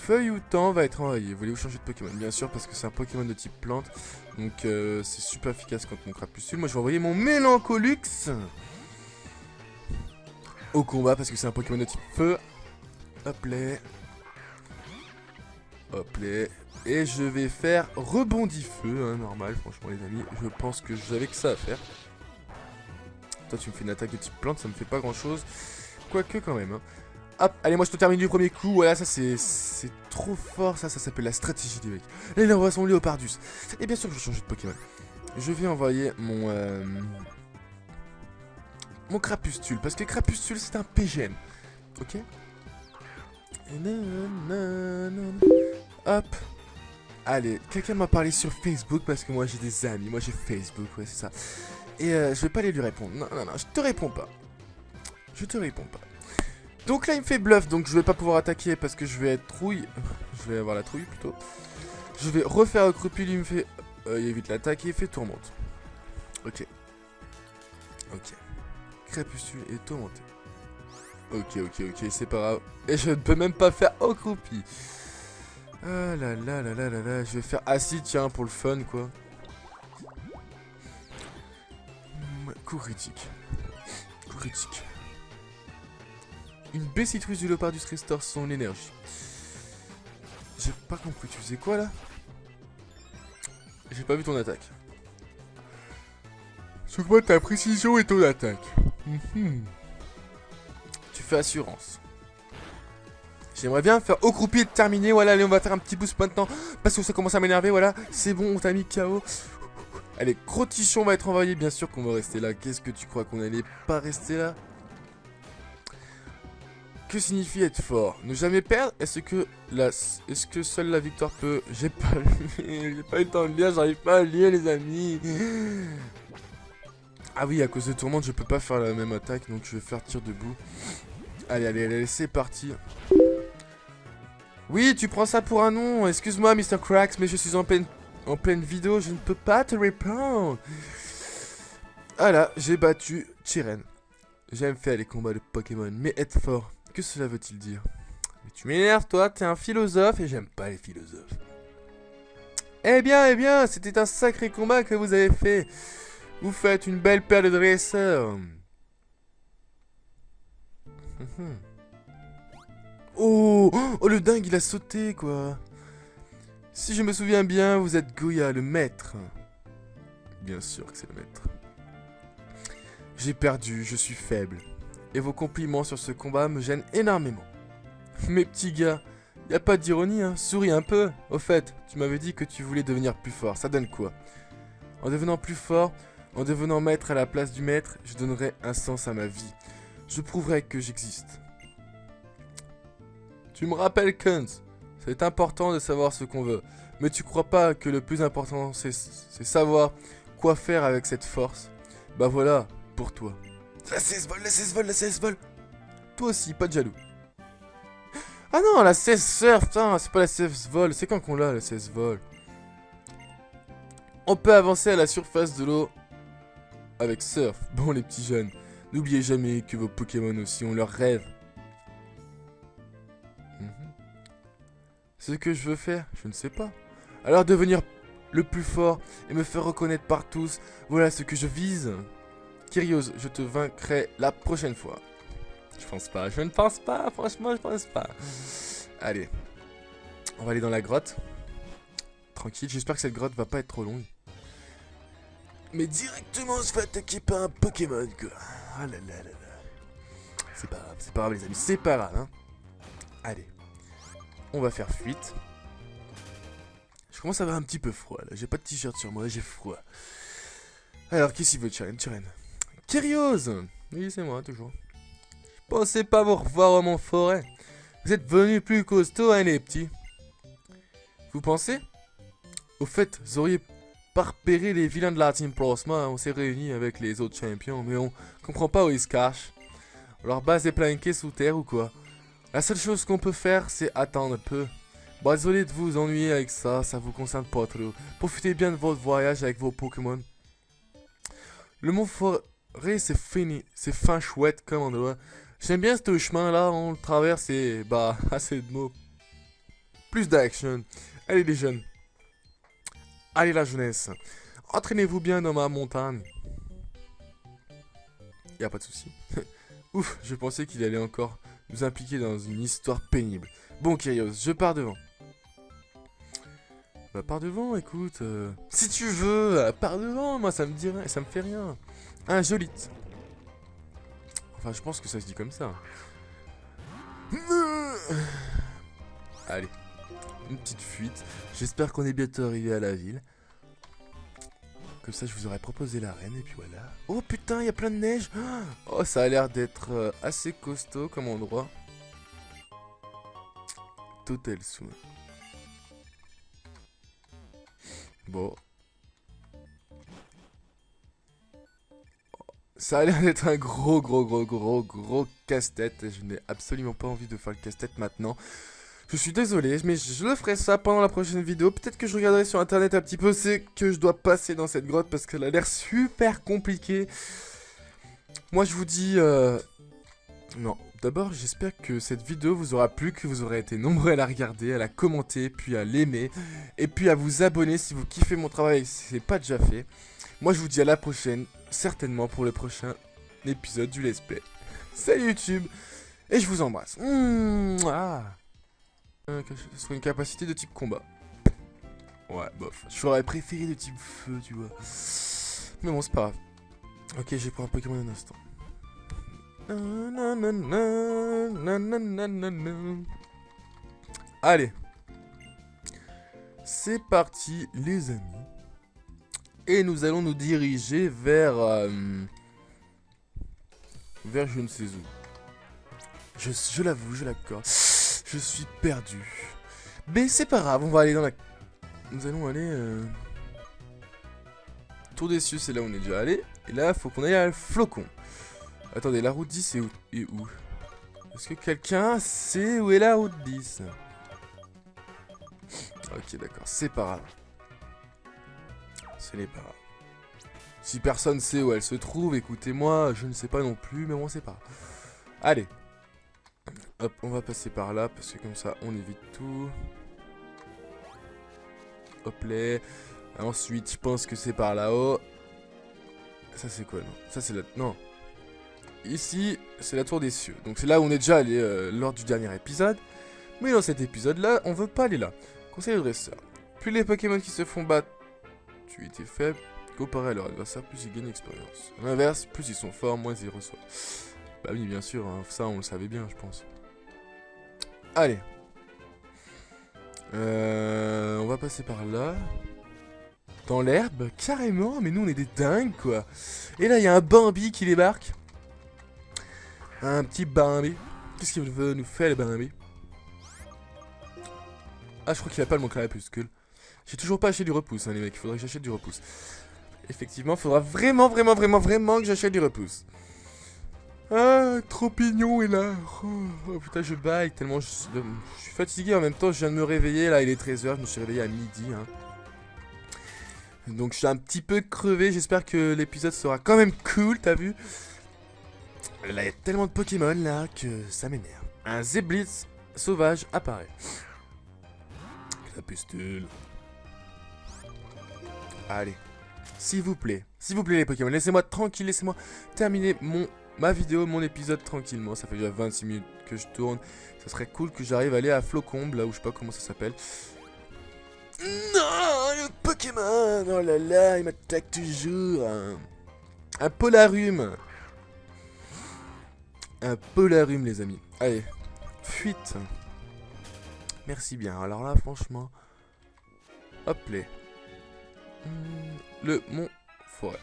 Feuilloutant va être envoyé. Voulez-vous changer de Pokémon? Bien sûr, parce que c'est un Pokémon de type plante. Donc c'est super efficace contre mon crapuscule. Moi je vais envoyer mon Mélancolux au combat parce que c'est un Pokémon de type feu. Hop là. Hop là. Et je vais faire rebondi feu, hein, normal, franchement les amis. Je pense que j'avais que ça à faire. Toi tu me fais une attaque de type plante, ça me fait pas grand chose. Quoique quand même, hein. Hop, allez, moi je te termine du premier coup. Voilà, ça c'est trop fort. Ça s'appelle la stratégie des mecs. Là, il envoie son Léopardus. Et bien sûr que je vais changer de Pokémon. Je vais envoyer mon Crapustule. Parce que Crapustule, c'est un PGM. Ok. Hop. Allez, quelqu'un m'a parlé sur Facebook parce que moi j'ai des amis. Moi j'ai Facebook, ouais, c'est ça. Et je vais pas aller lui répondre. Non, je te réponds pas. Je te réponds pas. Donc là il me fait bluff, donc je vais pas pouvoir attaquer parce que je vais être trouille. Je vais avoir la trouille plutôt. Je vais refaire le crupule, il me fait... il évite l'attaque et il fait tourmente. Ok. Ok. Crépuscule et tourmenté. Ok, c'est pas grave. Et je ne peux même pas faire au croupi. Ah là là là là là là. Je vais faire acide, tiens, pour le fun quoi. Coup critique. Coup critique. Une baie citrus du Léopardus restaure son énergie. J'ai pas compris, tu faisais quoi là? J'ai pas vu ton attaque. J'augmente ta précision et ton attaque. Tu fais assurance. J'aimerais bien faire au croupier de terminer. Voilà, allez, on va faire un petit boost maintenant. Parce que ça commence à m'énerver, voilà. C'est bon, on t'a mis KO. Allez, Crotichon va être envoyé. Bien sûr qu'on va rester là. Qu'est-ce que tu crois qu'on allait pas rester là? Que signifie être fort? Ne jamais perdre? Est-ce que seule la victoire peut... J'ai pas eu le temps de lire, j'arrive pas à lire les amis. Ah oui, à cause de tourmente, je peux pas faire la même attaque, donc je vais faire tir debout. Allez, c'est parti. Oui, tu prends ça pour un nom. Excuse-moi, Mr. Cracks, mais je suis en pleine vidéo, je ne peux pas te répondre. Voilà, j'ai battu Chiren. J'aime faire les combats de Pokémon, mais être fort... Que cela veut-il dire? Mais tu m'énerves, toi, t'es un philosophe et j'aime pas les philosophes. Eh bien, c'était un sacré combat que vous avez fait. Vous faites une belle paire de dresseurs. Oh, oh, le dingue, il a sauté, quoi. Si je me souviens bien, vous êtes Goya, le maître. Bien sûr que c'est le maître. J'ai perdu, je suis faible. Et vos compliments sur ce combat me gênent énormément. Mes petits gars, y a pas d'ironie, hein, souris un peu. Au fait, tu m'avais dit que tu voulais devenir plus fort, ça donne quoi? En devenant plus fort, en devenant maître à la place du maître, je donnerai un sens à ma vie. Je prouverai que j'existe. Tu me rappelles, Kunz, c'est important de savoir ce qu'on veut. Mais tu crois pas que le plus important, c'est savoir quoi faire avec cette force? Bah voilà, pour toi. La CS vol, la CS vol, la CS vol. Toi aussi, pas de jaloux. Ah non, la CS surf, putain, c'est pas la CS vol. C'est quand qu'on l'a, la CS vol? On peut avancer à la surface de l'eau avec surf. Bon, les petits jeunes, n'oubliez jamais que vos Pokémon aussi ont leurs rêves. Ce que je veux faire, je ne sais pas. Alors devenir le plus fort et me faire reconnaître par tous, voilà ce que je vise. Kyrios, je te vaincrai la prochaine fois. Je pense pas, je ne pense pas, franchement je pense pas. Allez, on va aller dans la grotte. Tranquille, j'espère que cette grotte va pas être trop longue. Mais directement on se fait attaquer par un Pokémon quoi. Ah là là là là. C'est pas grave les amis, c'est pas grave hein. Allez, on va faire fuite. Je commence à avoir un petit peu froid là, j'ai pas de t-shirt sur moi, j'ai froid. Alors qu'est-ce qu'il veut Tyren? Kyrios! Oui c'est moi toujours. Je pensais pas vous revoir en mon forêt. Vous êtes venus plus costaud hein les petits. Vous pensez? Au fait, vous auriez pas repéré les vilains de la Team Plasma, on s'est réunis avec les autres champions, mais on comprend pas où ils se cachent. Leur base est planquée sous terre ou quoi? La seule chose qu'on peut faire, c'est attendre un peu. Bon, désolé de vous ennuyer avec ça, ça vous concerne pas trop. Profitez bien de votre voyage avec vos Pokémon. Le mont forêt, c'est fini, c'est fin chouette comme endroit. J'aime bien ce chemin là, on le traverse et bah, assez de mots. Plus d'action. Allez les jeunes. Allez la jeunesse. Entraînez-vous bien dans ma montagne. Y a pas de souci. Ouf, je pensais qu'il allait encore nous impliquer dans une histoire pénible. Bon Kyrios, je pars devant. Bah pars devant, écoute. Si tu veux, pars devant, moi ça me dirait, ça me fait rien. Un jolite. Enfin, je pense que ça se dit comme ça. Allez, une petite fuite. J'espère qu'on est bientôt arrivé à la ville. Comme ça, je vous aurais proposé l'arène et puis voilà. Oh putain, il y a plein de neige. Oh, ça a l'air d'être assez costaud comme endroit. Total Soon. Bon. Ça a l'air d'être un gros casse-tête. Je n'ai absolument pas envie de faire le casse-tête maintenant. Je suis désolé, mais je le ferai ça pendant la prochaine vidéo. Peut-être que je regarderai sur internet un petit peu. C'est que je dois passer dans cette grotte parce qu'elle a l'air super compliquée. Moi, je vous dis... Non, d'abord, j'espère que cette vidéo vous aura plu, que vous aurez été nombreux à la regarder, à la commenter, puis à l'aimer. Et puis à vous abonner si vous kiffez mon travail, si ce n'est pas déjà fait. Moi, je vous dis à la prochaine, certainement pour le prochain épisode du Let's Play. Salut YouTube, et je vous embrasse. Ce soit une capacité de type combat. Ouais, bof. J'aurais préféré de type feu, tu vois. Mais bon, c'est pas grave. Ok, je vais prendre un Pokémon un instant. Allez. C'est parti, les amis. Et nous allons nous diriger vers... vers je ne sais où. Je l'avoue, je l'accorde. Je suis perdu. Mais c'est pas grave, on va aller dans la... Nous allons aller... Tour des cieux, c'est là où on est déjà allé. Et là, faut qu'on aille à Flocon. Attendez, la route 10 est où? Est-ce que quelqu'un sait où est la route 10? Ok, d'accord, c'est pas grave. Ce n'est pas grave. Si personne sait où elle se trouve, écoutez-moi, je ne sais pas non plus, mais bon, c'est pas grave. Allez. Hop, on va passer par là, parce que comme ça, on évite tout. Hop là. Ensuite, je pense que c'est par là-haut. Ça, c'est quoi, non? Ça, c'est la... Non. ici, c'est la tour des cieux. Donc c'est là où on est déjà allé lors du dernier épisode. Mais dans cet épisode-là, on veut pas aller là. Conseil de dresseur. Plus les Pokémon qui se font battre, tu étais faible, comparé à leur adversaire, plus ils gagnent l'expérience. À l'inverse, plus ils sont forts, moins ils reçoivent. Bah oui, bien sûr, hein, ça on le savait bien, je pense. Allez. On va passer par là. Dans l'herbe, carrément, mais nous on est des dingues quoi. Et là il y a un Bambi qui débarque. Un petit Bambi. Qu'est-ce qu'il veut nous faire le Bambi? Ah, je crois qu'il a pas le mon crépuscule. J'ai toujours pas acheté du repousse, hein, les mecs. Il faudrait que j'achète du repousse. Effectivement, il faudra vraiment que j'achète du repousse. Ah, trop pignon est là. Oh, putain, je baille tellement je suis fatigué. En même temps, je viens de me réveiller. Là, il est 13 h. Je me suis réveillé à midi. Hein. Donc, je suis un petit peu crevé. J'espère que l'épisode sera quand même cool. T'as vu? Là, il y a tellement de Pokémon là que ça m'énerve. Un Zeblitz sauvage apparaît. La pustule. Allez. S'il vous plaît les Pokémon, laissez-moi tranquille, laissez-moi terminer ma vidéo, mon épisode tranquillement. Ça fait déjà 26 minutes que je tourne. Ça serait cool que j'arrive à aller à Flocombe, là où je sais pas comment ça s'appelle. Non, le Pokémon. Oh là là, il m'attaque toujours. Un Polarum. Un Polarum, les amis. Allez, fuite. Merci bien. Alors là, franchement... Hop là. Le mont forêt.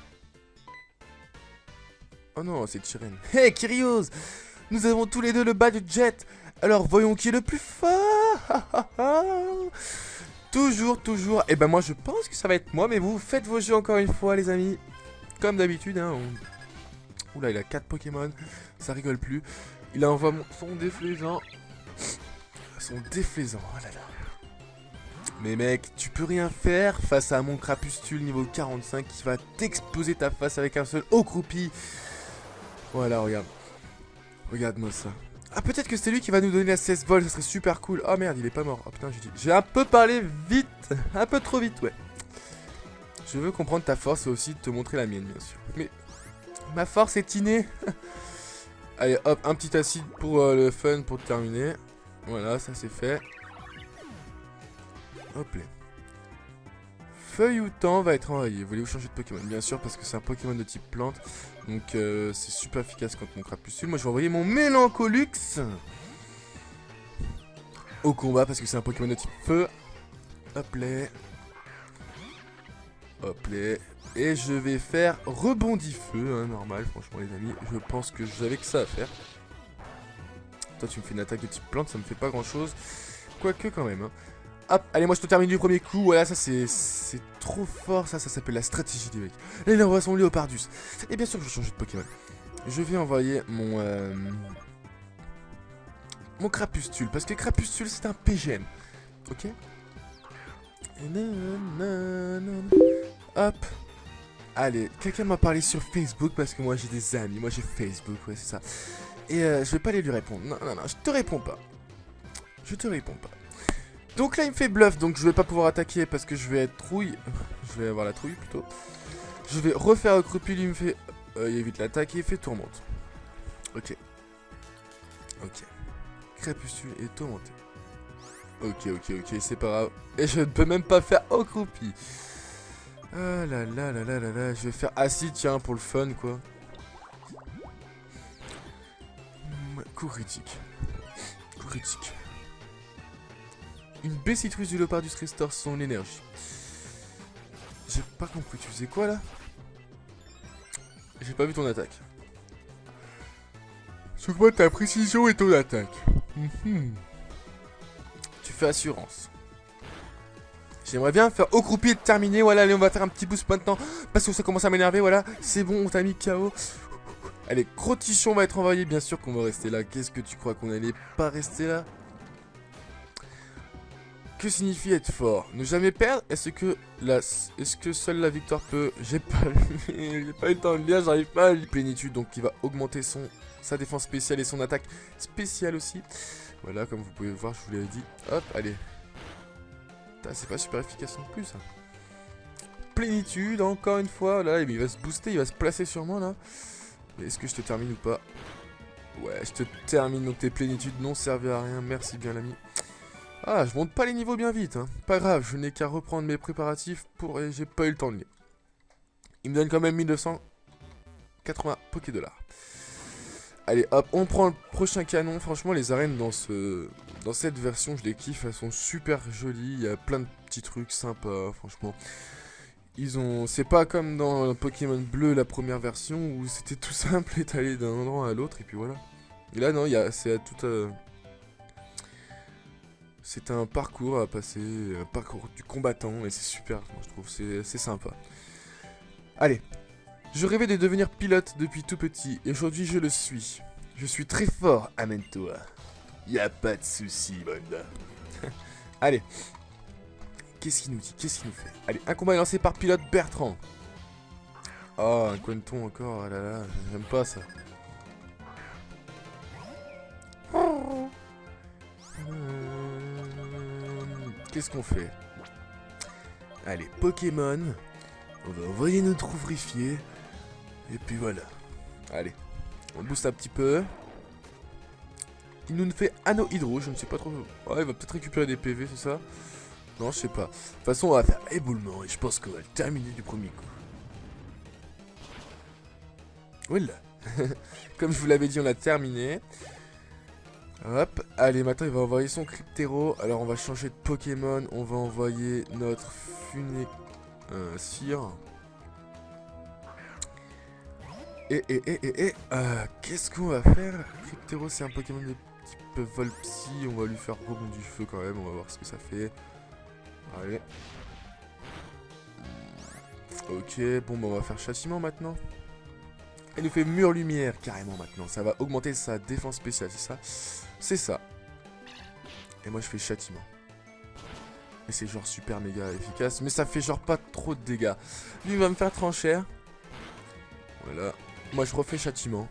Oh non, c'est Chiren. Hey, Kyrios! Nous avons tous les deux le bas de Jet. Alors, voyons qui est le plus fort. Toujours. Et ben moi, je pense que ça va être moi. Mais vous faites vos jeux encore une fois, les amis. Comme d'habitude, hein. Oula, il a 4 Pokémon. Ça rigole plus. Il envoie son déflaisant. Son déflaisant, oh là là. Mais mec, tu peux rien faire face à mon crapustule niveau 45 qui va t'exploser ta face avec un seul haut croupi. Voilà, regarde. Regarde-moi ça. Ah, peut-être que c'est lui qui va nous donner la 16 vol, ça serait super cool. Oh merde, il est pas mort. Oh putain, j'ai un peu parlé vite. Un peu trop vite, ouais. Je veux comprendre ta force et aussi te montrer la mienne, bien sûr. Mais ma force est innée. Allez, hop, un petit acide pour le fun pour terminer. Voilà, ça c'est fait. Hop là. Feuilloutant va être enrayé. Voulez-vous changer de Pokémon? Bien sûr, parce que c'est un Pokémon de type plante. Donc c'est super efficace contre mon crapuscule. Moi je vais envoyer mon Mélancolux au combat parce que c'est un Pokémon de type feu. Hop là. Hop là. Et je vais faire rebondi feu, hein, normal, franchement les amis. Je pense que j'avais que ça à faire. Toi tu me fais une attaque de type plante, ça me fait pas grand chose. Quoique quand même, hein. Hop, allez, moi je te termine du premier coup. Voilà, ça c'est trop fort. Ça s'appelle la stratégie des mecs. Là, il envoie son Léopardus. Et bien sûr que je vais changer de Pokémon. Je vais envoyer mon Crapustule. Parce que Crapustule, c'est un PGM. Ok. Hop. Allez, quelqu'un m'a parlé sur Facebook parce que moi j'ai des amis. Moi j'ai Facebook, ouais, c'est ça. Et je vais pas aller lui répondre. Non, je te réponds pas. Je te réponds pas. Donc là il me fait bluff, donc je vais pas pouvoir attaquer parce que je vais être trouille. Je vais avoir la trouille plutôt. Je vais refaire un crupule, il me fait... il évite l'attaque et il fait tourmente. Ok. Crépuscule et tourmenté. Ok, c'est pas grave. Et je ne peux même pas faire au croupi. Ah là là là là là là. Je vais faire acide, tiens, pour le fun quoi. Coup critique. Une baie citrus du Léopardus restaure son énergie. J'ai pas compris, tu faisais quoi là? J'ai pas vu ton attaque. Souhaite-moi ta précision et ton attaque. Tu fais assurance. J'aimerais bien faire au croupier et terminer. Voilà, allez, on va faire un petit boost maintenant. Parce que ça commence à m'énerver, voilà. C'est bon, on t'a mis KO. Allez, Crotichon va être envoyé. Bien sûr qu'on va rester là. Qu'est-ce que tu crois qu'on allait pas rester là? Que signifie être fort? Ne jamais perdre? Est-ce que seule la victoire peut... J'ai pas eu le temps de lire, j'arrive pas à lire. Plénitude, donc il va augmenter sa défense spéciale et son attaque spéciale aussi. Voilà, comme vous pouvez voir, je vous l'avais dit. Hop, allez. C'est pas super efficace non plus, ça. Plénitude, encore une fois. Là, il va se booster, il va se placer sur moi, là. Mais est-ce que je te termine ou pas? Ouais, je te termine, donc tes plénitudes n'ont servi à rien, merci bien l'ami. Ah, je monte pas les niveaux bien vite, hein. Pas grave, je n'ai qu'à reprendre mes préparatifs pour... et j'ai pas eu le temps de lire. Il me donne quand même 1280 Pokédollars. Allez, hop, on prend le prochain canon. Franchement, les arènes dans cette version, je les kiffe, elles sont super jolies. Il y a plein de petits trucs sympas, franchement. C'est pas comme dans Pokémon Bleu, la première version, où c'était tout simple et t'allais d'un endroit à l'autre, et puis voilà. Et là, non, c'est un parcours à passer, un parcours du combattant, et c'est super, moi, je trouve, c'est sympa. Allez, je rêvais de devenir pilote depuis tout petit, et aujourd'hui je le suis. Je suis très fort, amène-toi. Y a pas de souci, Monda. Allez. Qu'est-ce qu'il nous dit? Qu'est-ce qu'il nous fait? Allez, un combat est lancé par pilote Bertrand. Oh, un Quenton encore. Ah là là, j'aime pas ça. Qu'est-ce qu'on fait? Allez, Pokémon. On va envoyer notre ouvrifié. Et puis voilà. Allez, on booste un petit peu. Il nous fait Anneau Hydro, je ne sais pas trop. Ouais, il va peut-être récupérer des PV, c'est ça? Non, je sais pas. De toute façon, on va faire éboulement et je pense qu'on va le terminer du premier coup. Voilà. Comme je vous l'avais dit, on l'a terminé. Hop. Allez, maintenant, il va envoyer son Cryptero. Alors, on va changer de Pokémon. On va envoyer notre Funé... Cire. Qu'est-ce qu'on va faire? Cryptero, c'est un Pokémon de type Volpsy. On va lui faire rebond du feu quand même. On va voir ce que ça fait. Allez. Ok, bon bah on va faire châtiment maintenant. Il nous fait mur lumière carrément maintenant. Ça va augmenter sa défense spéciale, c'est ça? C'est ça. Et moi je fais châtiment. Et c'est genre super méga efficace. Mais ça fait genre pas trop de dégâts. Lui il va me faire trancher. Voilà. Moi je refais châtiment.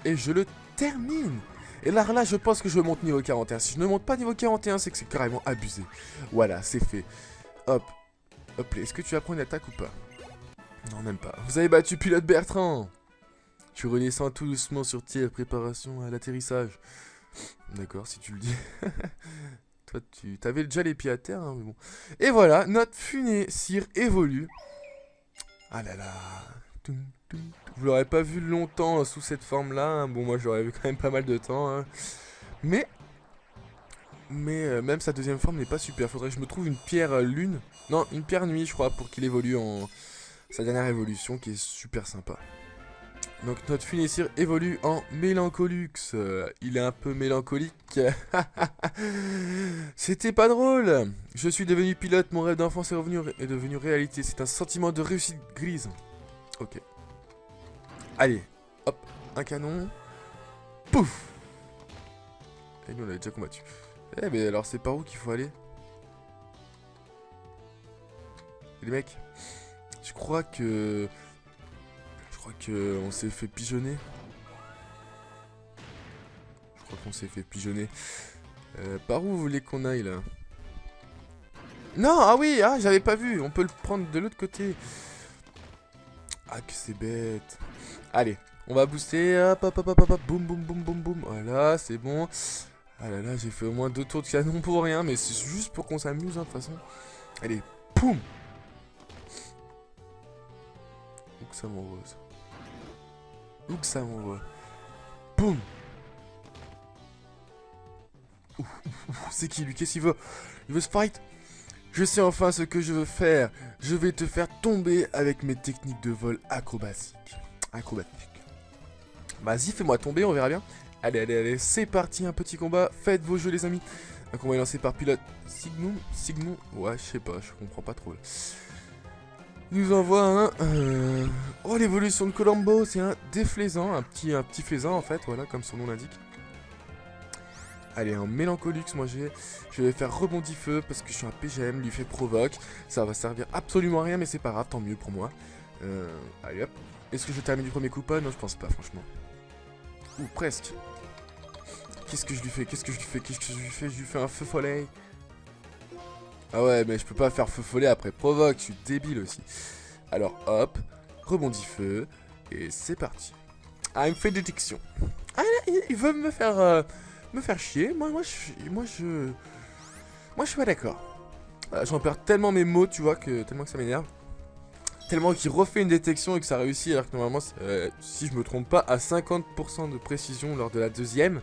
Et je le termine. Et là, je pense que je monte niveau 41. Si je ne monte pas niveau 41, c'est que c'est carrément abusé. Voilà, c'est fait. Hop. Hop, est-ce que tu vas prendre une attaque ou pas? Non, même pas. Vous avez battu pilote Bertrand. Tu redescends tout doucement sur tir, préparation à l'atterrissage. D'accord, si tu le dis. Toi, tu avais déjà les pieds à terre, hein, mais bon. Et voilà, notre Funé-Cire évolue. Ah là là. Vous l'aurez pas vu longtemps sous cette forme-là. Hein. Bon, moi, j'aurais eu quand même pas mal de temps. Hein. Mais même sa deuxième forme n'est pas super. Faudrait que je me trouve une pierre lune. Non, une pierre nuit, je crois, pour qu'il évolue en sa dernière évolution, qui est super sympa. Donc, notre Funé-Cire évolue en Mélancolux. Il est un peu mélancolique. C'était pas drôle. Je suis devenu pilote. Mon rêve d'enfance est devenu réalité. C'est un sentiment de réussite grise. Ok. Allez, hop, un canon. Pouf. Et nous on l'a déjà combattu. Eh mais alors c'est par où qu'il faut aller? Les mecs, je crois que on s'est fait pigeonner. Je crois qu'on s'est fait pigeonner. Par où vous voulez qu'on aille là? Non, ah oui, ah j'avais pas vu. On peut le prendre de l'autre côté. Ah que c'est bête. Allez, on va booster. Hop, hop, hop, hop, hop, boum, boum, boum, boum, boum. Voilà, c'est bon. Ah là là, j'ai fait au moins 2 tours de canon pour rien, mais c'est juste pour qu'on s'amuse, hein, de toute façon. Allez, poum. Où que ça m'envoie, ça? Où que ça m'envoie? Boum. C'est qui lui? Qu'est-ce qu'il veut? Il veut se fight? Je sais enfin ce que je veux faire. Je vais te faire tomber avec mes techniques de vol acrobatiques. Vas-y, fais-moi tomber, on verra bien. Allez, allez, allez, c'est parti, un petit combat. Faites vos jeux, les amis. Un combat est lancé par pilote Sigmund. Ouais, je sais pas, je comprends pas trop. Il nous envoie un... Oh, l'évolution de Colombo, c'est un déflaisant, un petit faisan en fait, voilà, comme son nom l'indique. Allez, en Mélancolux, moi je vais faire rebondi feu parce que je suis un PGM, lui fait provoque. Ça va servir absolument à rien, mais c'est pas grave, tant mieux pour moi. Allez hop. Est-ce que je termine du premier coup pas? Non, je pense pas, franchement. Ouh, presque. Qu'est-ce que je lui fais? Je lui fais un feu follet. Ah ouais, mais je peux pas faire feu follet après provoque, je suis débile aussi. Alors hop, rebondis feu. Et c'est parti. Ah, il me fait détection. Ah, il veut me faire chier. Moi, je suis pas d'accord. J'en perds tellement mes mots, tu vois, tellement que ça m'énerve. Tellement qu'il refait une détection et que ça réussit, alors que normalement, si je me trompe pas, à 50% de précision lors de la deuxième.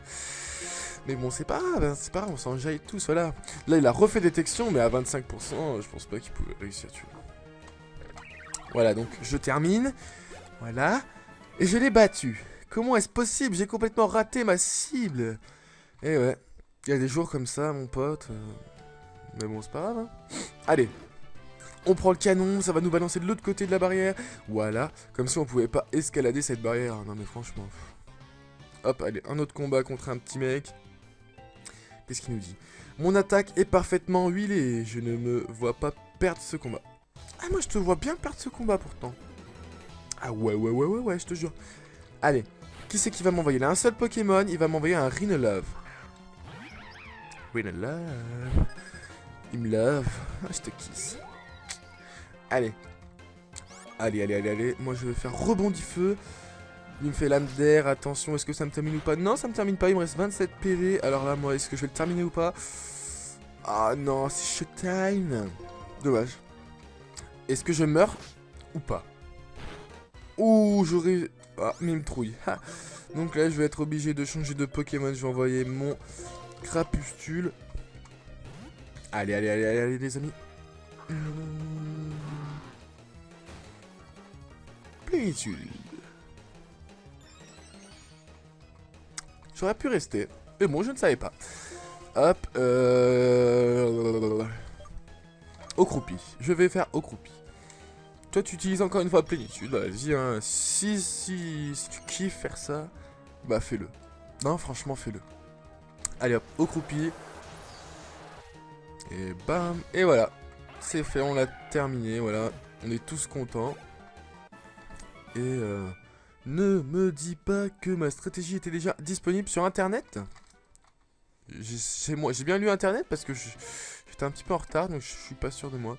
Mais bon, c'est pas grave, on s'en jaille tous, voilà. Là, il a refait détection, mais à 25%, je pense pas qu'il pouvait réussir, tu vois. Voilà, donc je termine. Voilà. Et je l'ai battu. Comment est-ce possible? J'ai complètement raté ma cible. Eh ouais, il y a des jours comme ça, mon pote. Mais bon, c'est pas grave, hein. Allez. On prend le canon, ça va nous balancer de l'autre côté de la barrière. Voilà, comme si on pouvait pas escalader cette barrière. Non mais franchement. Hop, allez, un autre combat contre un petit mec. Qu'est-ce qu'il nous dit? Mon attaque est parfaitement huilée. Je ne me vois pas perdre ce combat. Ah, moi je te vois bien perdre ce combat pourtant. Ah ouais, je te jure. Allez, qui c'est qui va m'envoyer? Là, un seul Pokémon, il va m'envoyer un Rinelove. Rinelove. Il me love. Ah, je te kiss. Allez. Allez. Moi, je vais faire rebondi feu. Il me fait lame d'air. Attention, est-ce que ça me termine ou pas? Non, ça me termine pas. Il me reste 27 PV. Alors là, moi, est-ce que je vais le terminer ou pas? Ah non, c'est showtime. Dommage. Est-ce que je meurs ou pas? Ouh, j'aurais... Ah, mais il me trouille. Ha. Donc là, je vais être obligé de changer de Pokémon. Je vais envoyer mon Crapustule. Allez, les amis. Plénitude. J'aurais pu rester. Mais bon, je ne savais pas. Hop. Au croupi. Je vais faire au croupi. Toi, tu utilises encore une fois plénitude. Vas-y, hein. Si tu kiffes faire ça, bah fais-le. Non, franchement, fais-le. Allez hop, au croupi. Et bam. Et voilà. C'est fait, on l'a terminé. Voilà. On est tous contents. Et ne me dis pas que ma stratégie était déjà disponible sur internet. J'ai bien lu internet parce que j'étais un petit peu en retard, donc je suis pas sûr de moi.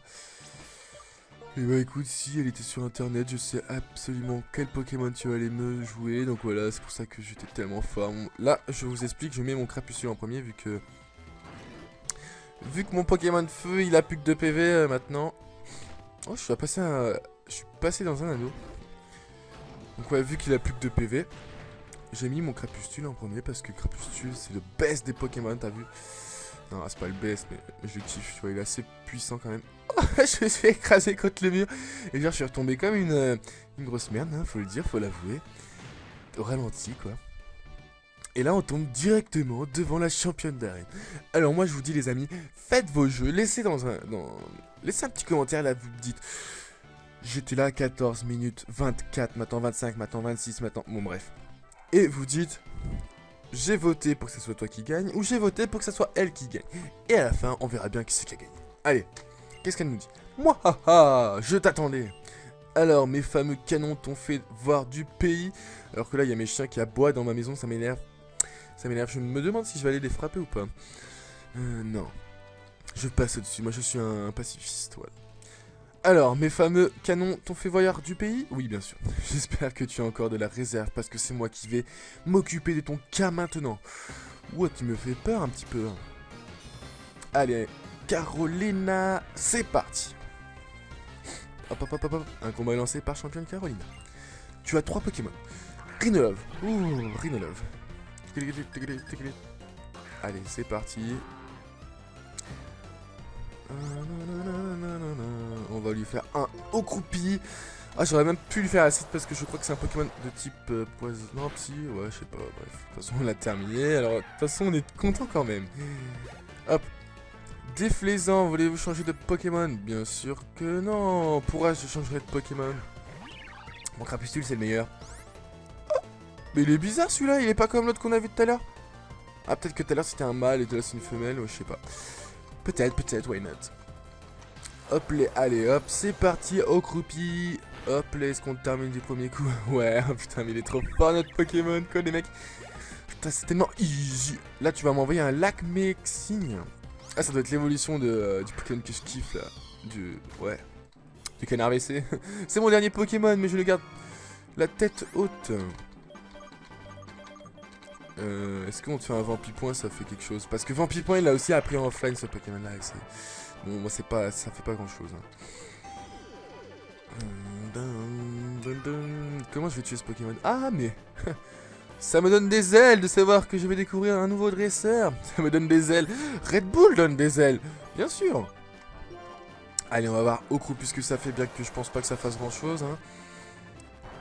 Et bah écoute, si elle était sur internet, je sais absolument quel Pokémon tu allais me jouer. Donc voilà, c'est pour ça que j'étais tellement fort. Là, je vous explique, je mets mon Crapusule en premier vu que mon Pokémon de feu, il a plus que 2 PV maintenant. Oh, je suis passé dans un anneau. Donc ouais, vu qu'il a plus que 2 PV, j'ai mis mon Crapustule en premier parce que Crapustule, c'est le best des Pokémon, t'as vu? Non, c'est pas le best, mais je le kiffe, tu vois, il est assez puissant quand même. Oh, je me suis écrasé contre le mur. Et genre, je suis retombé comme une grosse merde, hein, faut le dire, faut l'avouer. Au ralenti, quoi. Et là, on tombe directement devant la championne d'arène. Alors moi, je vous dis, les amis, faites vos jeux, laissez laissez un petit commentaire, là, vous me dites... J'étais là 14 minutes 24, maintenant 25, maintenant 26, maintenant... Bon, bref. Et vous dites... J'ai voté pour que ce soit toi qui gagne, ou j'ai voté pour que ce soit elle qui gagne. Et à la fin, on verra bien qui c'est qui a gagné. Allez, qu'est-ce qu'elle nous dit? Moi, haha, je t'attendais. Alors, mes fameux canons t'ont fait voir du pays. Alors que là, il y a mes chiens qui aboient dans ma maison, ça m'énerve. Ça m'énerve, je me demande si je vais aller les frapper ou pas. Non. Je passe au-dessus, moi je suis un pacifiste, voilà. Alors, mes fameux canons t'ont fait voir du pays? Oui, bien sûr. J'espère que tu as encore de la réserve, parce que c'est moi qui vais m'occuper de ton cas maintenant. Ouah, tu me fais peur un petit peu. Allez, Carolina, c'est parti. Hop. Un combat lancé par championne Carolina. Tu as 3 Pokémon. Rinelove. Ouh, Rinelove. Allez, c'est parti. On va lui faire un au croupi. Ah, j'aurais même pu lui faire acide parce que je crois que c'est un Pokémon de type poison. Non, psy, ouais, je sais pas. Bref, de toute façon, on l'a terminé. Alors, de toute façon, on est content quand même. Hop. Déflaisant, voulez-vous changer de Pokémon? Bien sûr que non. Pourquoi je changerais de Pokémon? Mon Crapustule, c'est le meilleur. Oh, mais il est bizarre celui-là. Il est pas comme l'autre qu'on a vu tout à l'heure. Ah, peut-être que tout à l'heure c'était un mâle et tout à l'heure c'est une femelle. Ouais, je sais pas. Peut-être, why not? Hop, allez, hop, c'est parti, au croupi. Hop, là, est-ce qu'on termine du premier coup? Ouais, putain, mais il est trop fort notre Pokémon, quoi, les mecs. Putain, c'est tellement easy. Là, tu vas m'envoyer un lac Mexing. Ah, ça doit être l'évolution du Pokémon que je kiffe, là. Du canard WC. C'est mon dernier Pokémon, mais je le garde La tête haute. Est-ce qu'on te fait un Vampipoint, ça fait quelque chose? Parce que Vampipoint, il a aussi appris en offline ce Pokémon-là. Bon, moi, c'est pas, ça fait pas grand-chose. Comment je vais tuer ce Pokémon? Ah, mais... ça me donne des ailes de savoir que je vais découvrir un nouveau dresseur. Ça me donne des ailes. Red Bull donne des ailes. Bien sûr. Allez, on va voir Okru, puisque ça fait bien que je pense pas que ça fasse grand-chose. Hein.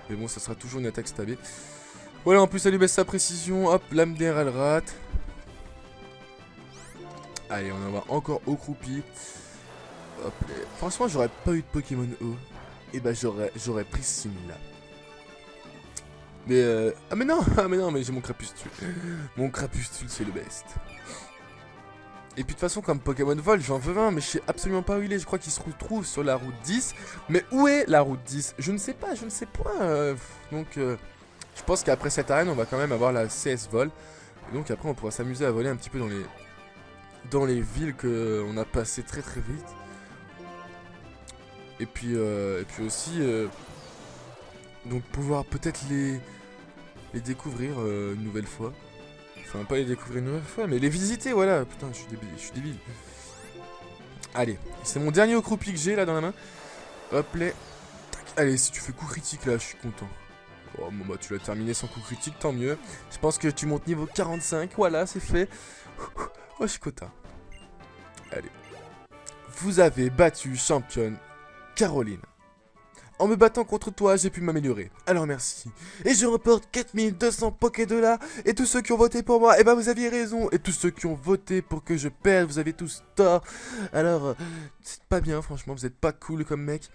Mais bon, ça sera toujours une attaque stabée. Voilà, en plus, elle lui baisse sa précision. Hop, lame d'air, elle rate. Allez, on va voir encore Okrupi. Hop, franchement, j'aurais pas eu de Pokémon O. Et bah, j'aurais pris ce signe-là. Mais ah mais non, mais j'ai mon Crapustule. Mon Crapustule, c'est le best. Et puis de toute façon, comme Pokémon Vol, j'en veux un, mais je sais absolument pas où il est. Je crois qu'il se retrouve sur la route 10. Mais où est la route 10? Je ne sais pas, je ne sais point. Donc, je pense qu'après cette arène, on va quand même avoir la CS Vol. Et donc après, on pourra s'amuser à voler un petit peu dans les villes qu'on a passées très très vite. Et puis aussi, donc pouvoir peut-être les découvrir une nouvelle fois. Enfin, pas les découvrir une nouvelle fois, mais les visiter, voilà. Putain, je suis débile. Allez, c'est mon dernier Okrupi que j'ai là dans la main. Hop là. Allez, si tu fais coup critique là, je suis content. Oh, bon, bah, tu l'as terminé sans coup critique, tant mieux. Je pense que tu montes niveau 45, voilà, c'est fait. Oh, je suis content. Allez. Vous avez battu championne Caroline. En me battant contre toi, j'ai pu m'améliorer. Alors merci. Et je reporte 4200 Pokédollars. Et tous ceux qui ont voté pour moi, eh ben vous aviez raison. Et tous ceux qui ont voté pour que je perde, vous avez tous tort. Alors, c'est pas bien, franchement, vous êtes pas cool comme mec.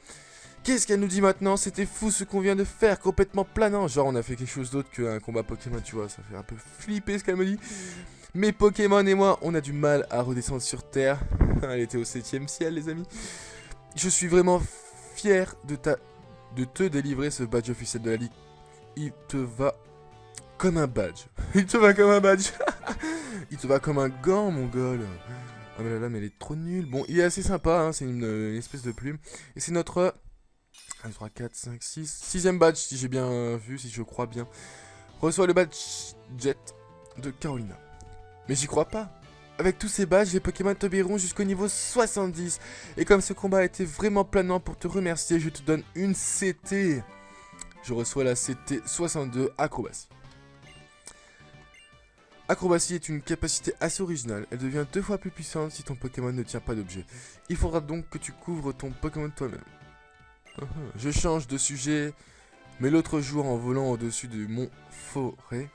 Qu'est-ce qu'elle nous dit maintenant? C'était fou ce qu'on vient de faire, complètement planant. Genre, on a fait quelque chose d'autre qu'un combat Pokémon, tu vois. Ça fait un peu flipper ce qu'elle me dit. Mes Pokémon et moi, on a du mal à redescendre sur Terre. Elle était au 7ème ciel, les amis. Je suis vraiment fier de te délivrer ce badge officiel de la ligue. Il te va comme un badge. Il te va comme un badge. Il te va comme un gant, mon gars. Ah mais la lame, elle est trop nulle. Bon, il est assez sympa, hein, c'est une espèce de plume. Et c'est notre 1, 3, 4, 5, 6 6ème badge, si j'ai bien vu, si je crois bien. Reçoit le badge Jet de Carolina. Mais j'y crois pas. Avec tous ces badges, les Pokémon t'obéiront jusqu'au niveau 70. Et comme ce combat a été vraiment planant, pour te remercier, je te donne une CT. Je reçois la CT 62 Acrobatie. Acrobatie est une capacité assez originale. Elle devient 2 fois plus puissante si ton Pokémon ne tient pas d'objet. Il faudra donc que tu couvres ton Pokémon toi-même. Je change de sujet, mais l'autre jour en volant au-dessus du mont Forêt,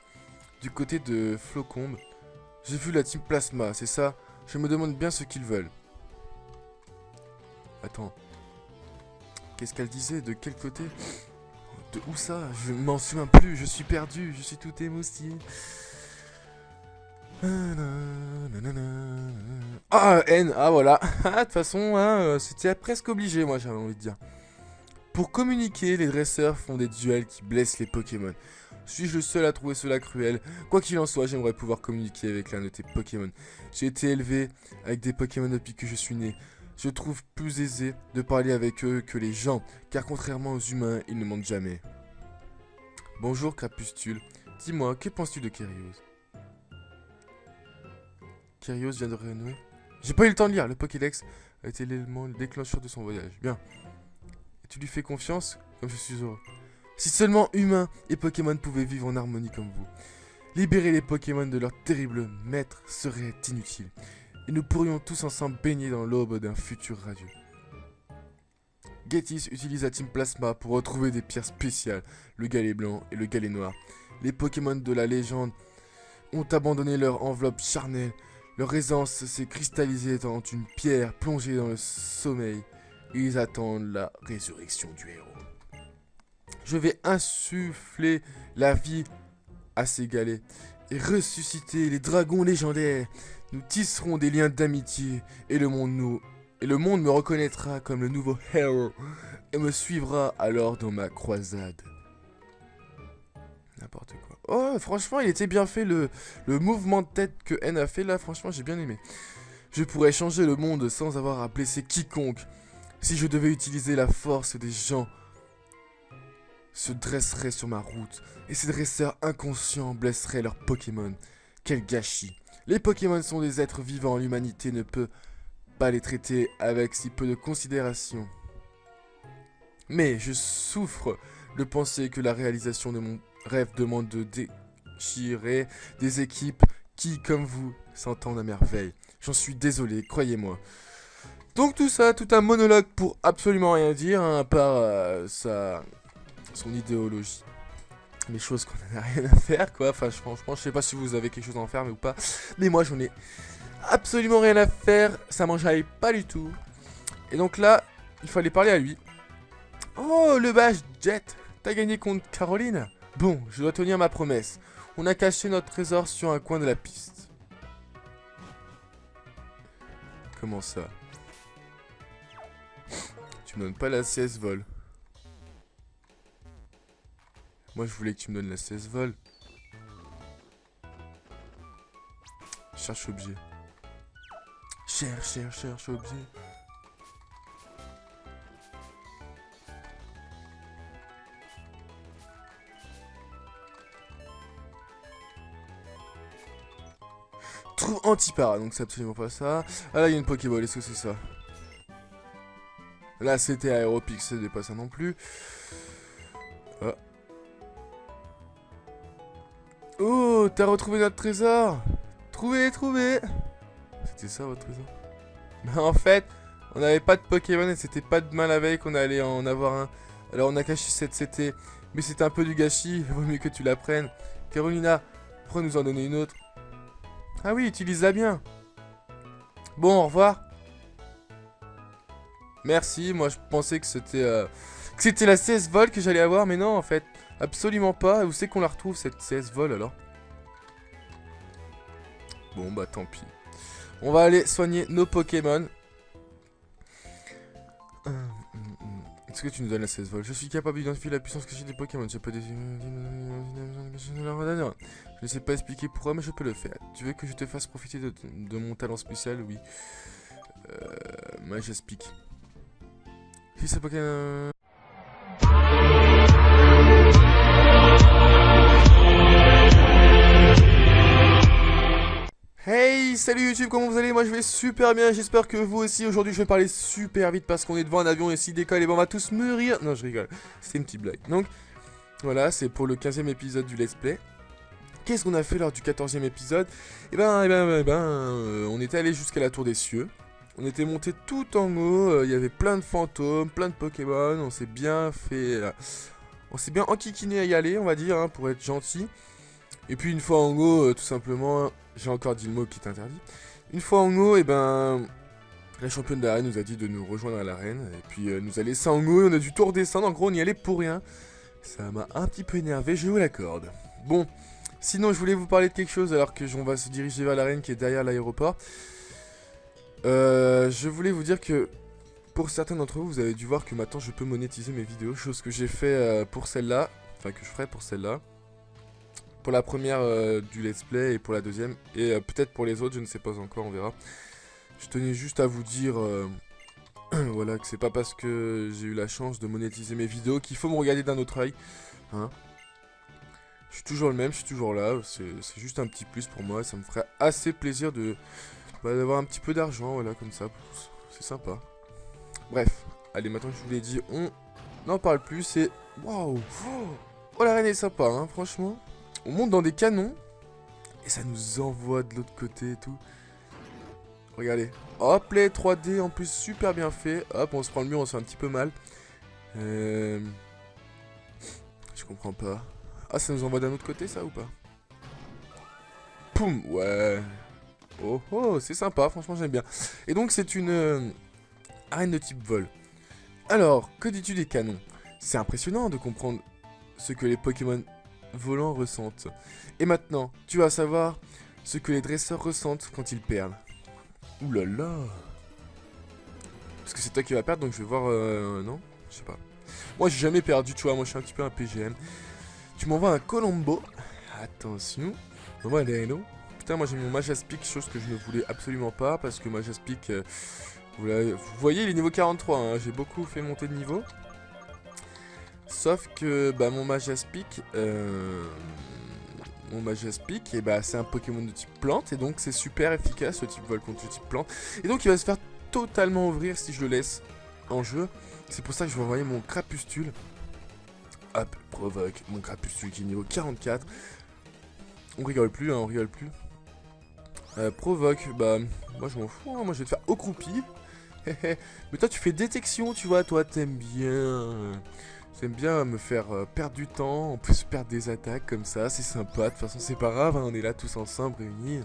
du côté de Flocombe, j'ai vu la team Plasma, c'est ça? Je me demande bien ce qu'ils veulent. Attends. Qu'est-ce qu'elle disait? De quel côté? De où ça? Je m'en souviens plus, je suis perdu, je suis tout émoustillé. Ah, N, ah voilà. De toute façon, hein, c'était presque obligé, moi j'avais envie de dire. Pour communiquer, les dresseurs font des duels qui blessent les Pokémon. Suis-je le seul à trouver cela cruel? Quoi qu'il en soit, j'aimerais pouvoir communiquer avec l'un de tes Pokémon. J'ai été élevé avec des Pokémon depuis que je suis né. Je trouve plus aisé de parler avec eux que les gens, car contrairement aux humains, ils ne mentent jamais. Bonjour Crapustule, dis-moi, que penses-tu de Kyrios? Kyrios vient de renouer. J'ai pas eu le temps de lire, le Pokédex a été l'élément déclencheur de son voyage. Bien. Et tu lui fais confiance? Comme je suis heureux. Si seulement humains et Pokémon pouvaient vivre en harmonie comme vous. Libérer les Pokémon de leur terrible maître serait inutile. Et nous pourrions tous ensemble baigner dans l'aube d'un futur radieux. Getis utilise la Team Plasma pour retrouver des pierres spéciales, le galet blanc et le galet noir. Les Pokémon de la légende ont abandonné leur enveloppe charnelle. Leur essence s'est cristallisée dans une pierre plongée dans le sommeil. Ils attendent la résurrection du héros. Je vais insuffler la vie à ces galets et ressusciter les dragons légendaires. Nous tisserons des liens d'amitié et le monde me reconnaîtra comme le nouveau héros et me suivra alors dans ma croisade. N'importe quoi. Oh, franchement, il était bien fait le mouvement de tête que N a fait là. Franchement, j'ai bien aimé. Je pourrais changer le monde sans avoir à blesser quiconque. Si je devais utiliser la force des gens se dresseraient sur ma route, et ces dresseurs inconscients blesseraient leurs Pokémon. Quel gâchis! Les Pokémon sont des êtres vivants, l'humanité ne peut pas les traiter avec si peu de considération. Mais je souffre de penser que la réalisation de mon rêve demande de déchirer des équipes qui, comme vous, s'entendent à merveille. J'en suis désolé, croyez-moi. Donc tout ça, tout un monologue pour absolument rien dire, hein, à part son idéologie. Les choses qu'on n'a rien à faire, quoi. Enfin, franchement, je sais pas si vous avez quelque chose à en faire, mais ou pas. Mais moi, j'en ai absolument rien à faire. Ça m'enjaille pas du tout. Et donc là, il fallait parler à lui. Oh, le badge Jet, t'as gagné contre Caroline? Bon, je dois tenir ma promesse. On a caché notre trésor sur un coin de la piste. Comment ça? Tu me donnes pas la CS vol. Moi, je voulais que tu me donnes la CS vol. Cherche objet. Cherche objet. Trouve Antipara, donc c'est absolument pas ça. Ah là, il y a une Pokéball, est-ce que c'est ça? Là, c'était Aéropix, c'est pas ça non plus. Ah. Oh, t'as retrouvé notre trésor! Trouvé! C'était ça votre trésor? Bah en fait, on n'avait pas de Pokémon et c'était pas demain la veille qu'on allait en avoir un. Alors on a caché cette CT, mais c'était un peu du gâchis, il vaut mieux que tu la prennes. Carolina, pourquoi nous en donner une autre? Ah oui, utilise-la bien. Bon, au revoir. Merci, moi je pensais que c'était la CS Vol que j'allais avoir, mais non en fait, absolument pas. Où c'est qu'on la retrouve cette CS Vol alors? Bon bah tant pis. On va aller soigner nos Pokémon. Est-ce que tu nous donnes la CS Vol? Je suis capable d'identifier la puissance cachée des Pokémon. Je peux des... Je ne sais pas expliquer pourquoi, mais je peux le faire. Tu veux que je te fasse profiter de mon talent spécial? Oui. Majaspic. Si c'est Pokémon... Hey, salut YouTube, comment vous allez? Moi je vais super bien, j'espère que vous aussi. Aujourd'hui je vais parler super vite parce qu'on est devant un avion et s'il décolle, et ben on va tous mourir. Non, je rigole, c'est une petite blague. Donc, voilà, c'est pour le 15e épisode du Let's Play. Qu'est-ce qu'on a fait lors du 14e épisode? On était allé jusqu'à la Tour des Cieux. On était monté tout en haut, il y avait plein de fantômes, plein de Pokémon. On s'est bien fait... on s'est bien enquiquiné à y aller, on va dire, hein, pour être gentil. Et puis une fois en haut, tout simplement... J'ai encore dit le mot qui est interdit. Une fois en haut, la championne d'arène nous a dit de nous rejoindre à l'arène. Et puis nous a laissé en haut et on a dû tout redescendre. En gros, on y allait pour rien. Ça m'a un petit peu énervé, je vous l'accorde. Bon, sinon je voulais vous parler de quelque chose alors que on va se diriger vers l'arène qui est derrière l'aéroport. Je voulais vous dire que pour certains d'entre vous, vous avez dû voir que maintenant je peux monétiser mes vidéos. Chose que j'ai fait pour celle-là. Enfin, que je ferai pour celle-là. Pour la première du let's play et pour la deuxième. Et peut-être pour les autres, je ne sais pas encore, on verra. Je tenais juste à vous dire voilà, que c'est pas parce que j'ai eu la chance de monétiser mes vidéos qu'il faut me regarder d'un autre œil. Hein. Je suis toujours le même, je suis toujours là. C'est juste un petit plus pour moi. Ça me ferait assez plaisir d'avoir un petit peu d'argent, voilà, comme ça. C'est sympa. Bref, allez, maintenant que je vous l'ai dit, on n'en parle plus. C'est... Waouh! Oh, l'arène est sympa, hein, franchement. On monte dans des canons et ça nous envoie de l'autre côté et tout. Regardez. Hop, les 3D en plus super bien fait. Hop, on se prend le mur, on se fait un petit peu mal. Je comprends pas. Ah, ça nous envoie d'un autre côté ça ou pas? Poum, ouais. Oh, oh, c'est sympa, franchement j'aime bien. Et donc c'est une arène de type vol. Alors, que dis-tu des canons? C'est impressionnant de comprendre ce que les Pokémon volants ressentent. Et maintenant, tu vas savoir ce que les dresseurs ressentent quand ils perdent. Ouh là là. Parce que c'est toi qui vas perdre, donc je vais voir... non, je sais pas. Moi, j'ai jamais perdu, tu vois. Moi, je suis un petit peu un PGM. Tu m'envoies un Colombo. Attention. M'envoie un Dino. Putain, moi, j'ai mon Majaspic, chose que je ne voulais absolument pas. Parce que Majaspic... vous voyez, il est niveau 43. Hein, j'ai beaucoup fait monter de niveau. Sauf que bah, mon Magiaspic, et bah, c'est un Pokémon de type plante. Et donc c'est super efficace le type vol contre le type plante. Et donc il va se faire totalement ouvrir si je le laisse en jeu. C'est pour ça que je vais envoyer mon Crapustule. Hop, provoque mon Crapustule qui est niveau 44. On rigole plus, hein, on rigole plus. Provoque, bah moi je m'en fous, hein, moi je vais te faire accroupi. Mais toi tu fais détection, tu vois, toi t'aimes bien me faire perdre du temps, en plus perdre des attaques comme ça, c'est sympa, de toute façon c'est pas grave, hein, on est là tous ensemble réunis.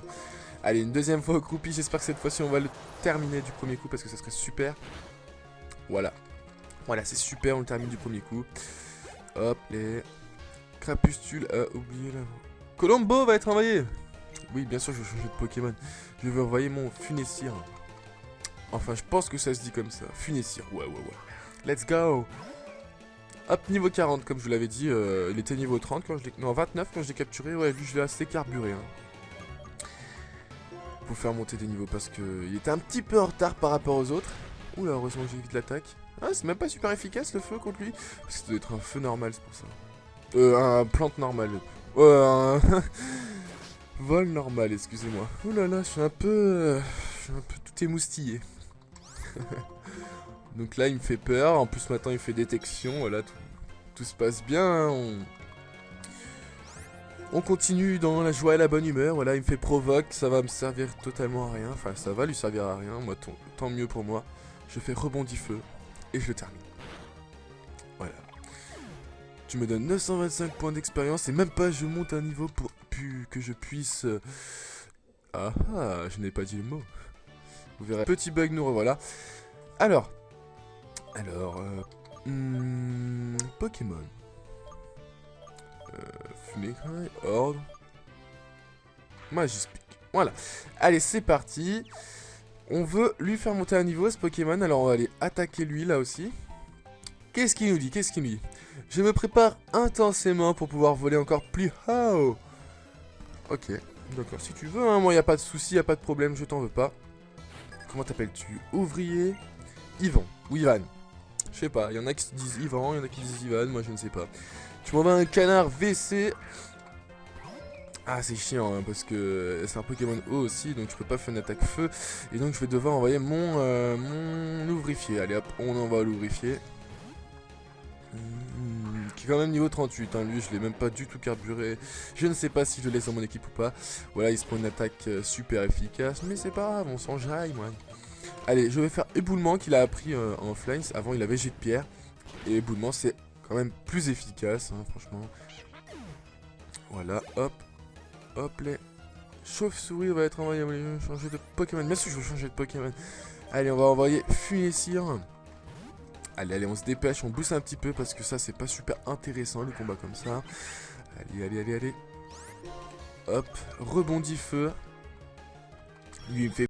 Allez, une deuxième fois accroupi, j'espère que cette fois-ci on va le terminer du premier coup parce que ça serait super. Voilà, voilà c'est super, on le termine du premier coup. Hop, les Crapustules, oubliez là. Colombo va être envoyé. Oui, bien sûr, je vais changer de Pokémon. Je vais envoyer mon Funessir. Enfin, je pense que ça se dit comme ça. Funessir, ouais. Let's go. Hop, niveau 40, comme je vous l'avais dit. Il était niveau 30 quand je l'ai... Non, 29 quand je l'ai capturé. Ouais, lui, je l'ai assez carburé. Hein. Pour faire monter des niveaux parce qu'il était un petit peu en retard par rapport aux autres. Oula, heureusement que j'évite l'attaque. Ah, c'est même pas super efficace le feu contre lui. Parce que ça doit être un feu normal, c'est pour ça. Un plante normal. Un... Vol normal, excusez-moi. Ouh là là, je suis un peu tout émoustillé. Donc là, il me fait peur. En plus, maintenant, il fait détection. Voilà, tout se passe bien. Hein. On continue dans la joie et la bonne humeur. Voilà, il me fait provoque. Ça va me servir totalement à rien. Enfin, ça va lui servir à rien. Moi, tant mieux pour moi. Je fais rebondit feu. Et je le termine. Voilà. Tu me donnes 925 points d'expérience. Et même pas, je monte un niveau pour que je puisse... Ah, je n'ai pas dit le mot. Vous verrez. Petit bug, nous revoilà. Alors, Pokémon. Fumécraille, Horde. Magispic. Voilà. Allez, c'est parti. On veut lui faire monter un niveau, ce Pokémon. Alors, on va aller attaquer lui, là aussi. Qu'est-ce qu'il nous dit? Je me prépare intensément pour pouvoir voler encore plus haut. Ok, d'accord, si tu veux, hein, moi y a pas de souci, y a pas de problème, je t'en veux pas. Comment t'appelles-tu? Ouvrier Yvan, ou Ivan. Je sais pas, y en a qui disent Yvan, y en a qui disent Ivan, moi je ne sais pas. Tu m'envoies un canard VC. Ah, c'est chiant, hein, parce que c'est un Pokémon eau aussi, donc je peux pas faire une attaque feu. Et donc je vais devoir envoyer mon ouvrifié. Allez hop, on envoie l'ouvrifié. Qui est quand même niveau 38, hein. Lui je l'ai même pas du tout carburé. Je ne sais pas si je le laisse dans mon équipe ou pas. Voilà, il se prend une attaque super efficace, mais c'est pas grave, on s'en jaille moi. Allez, je vais faire éboulement qu'il a appris en Flames. Avant il avait jet de pierre. Et éboulement c'est quand même plus efficace, hein, franchement. Voilà, hop, les chauve-souris va être envoyé. Changer de Pokémon, bien sûr je veux changer de Pokémon. Allez, on va envoyer Funessir. Allez, on se dépêche, on booste un petit peu parce que ça c'est pas super intéressant les combats comme ça. Allez. Hop, rebondit feu. Lui il me fait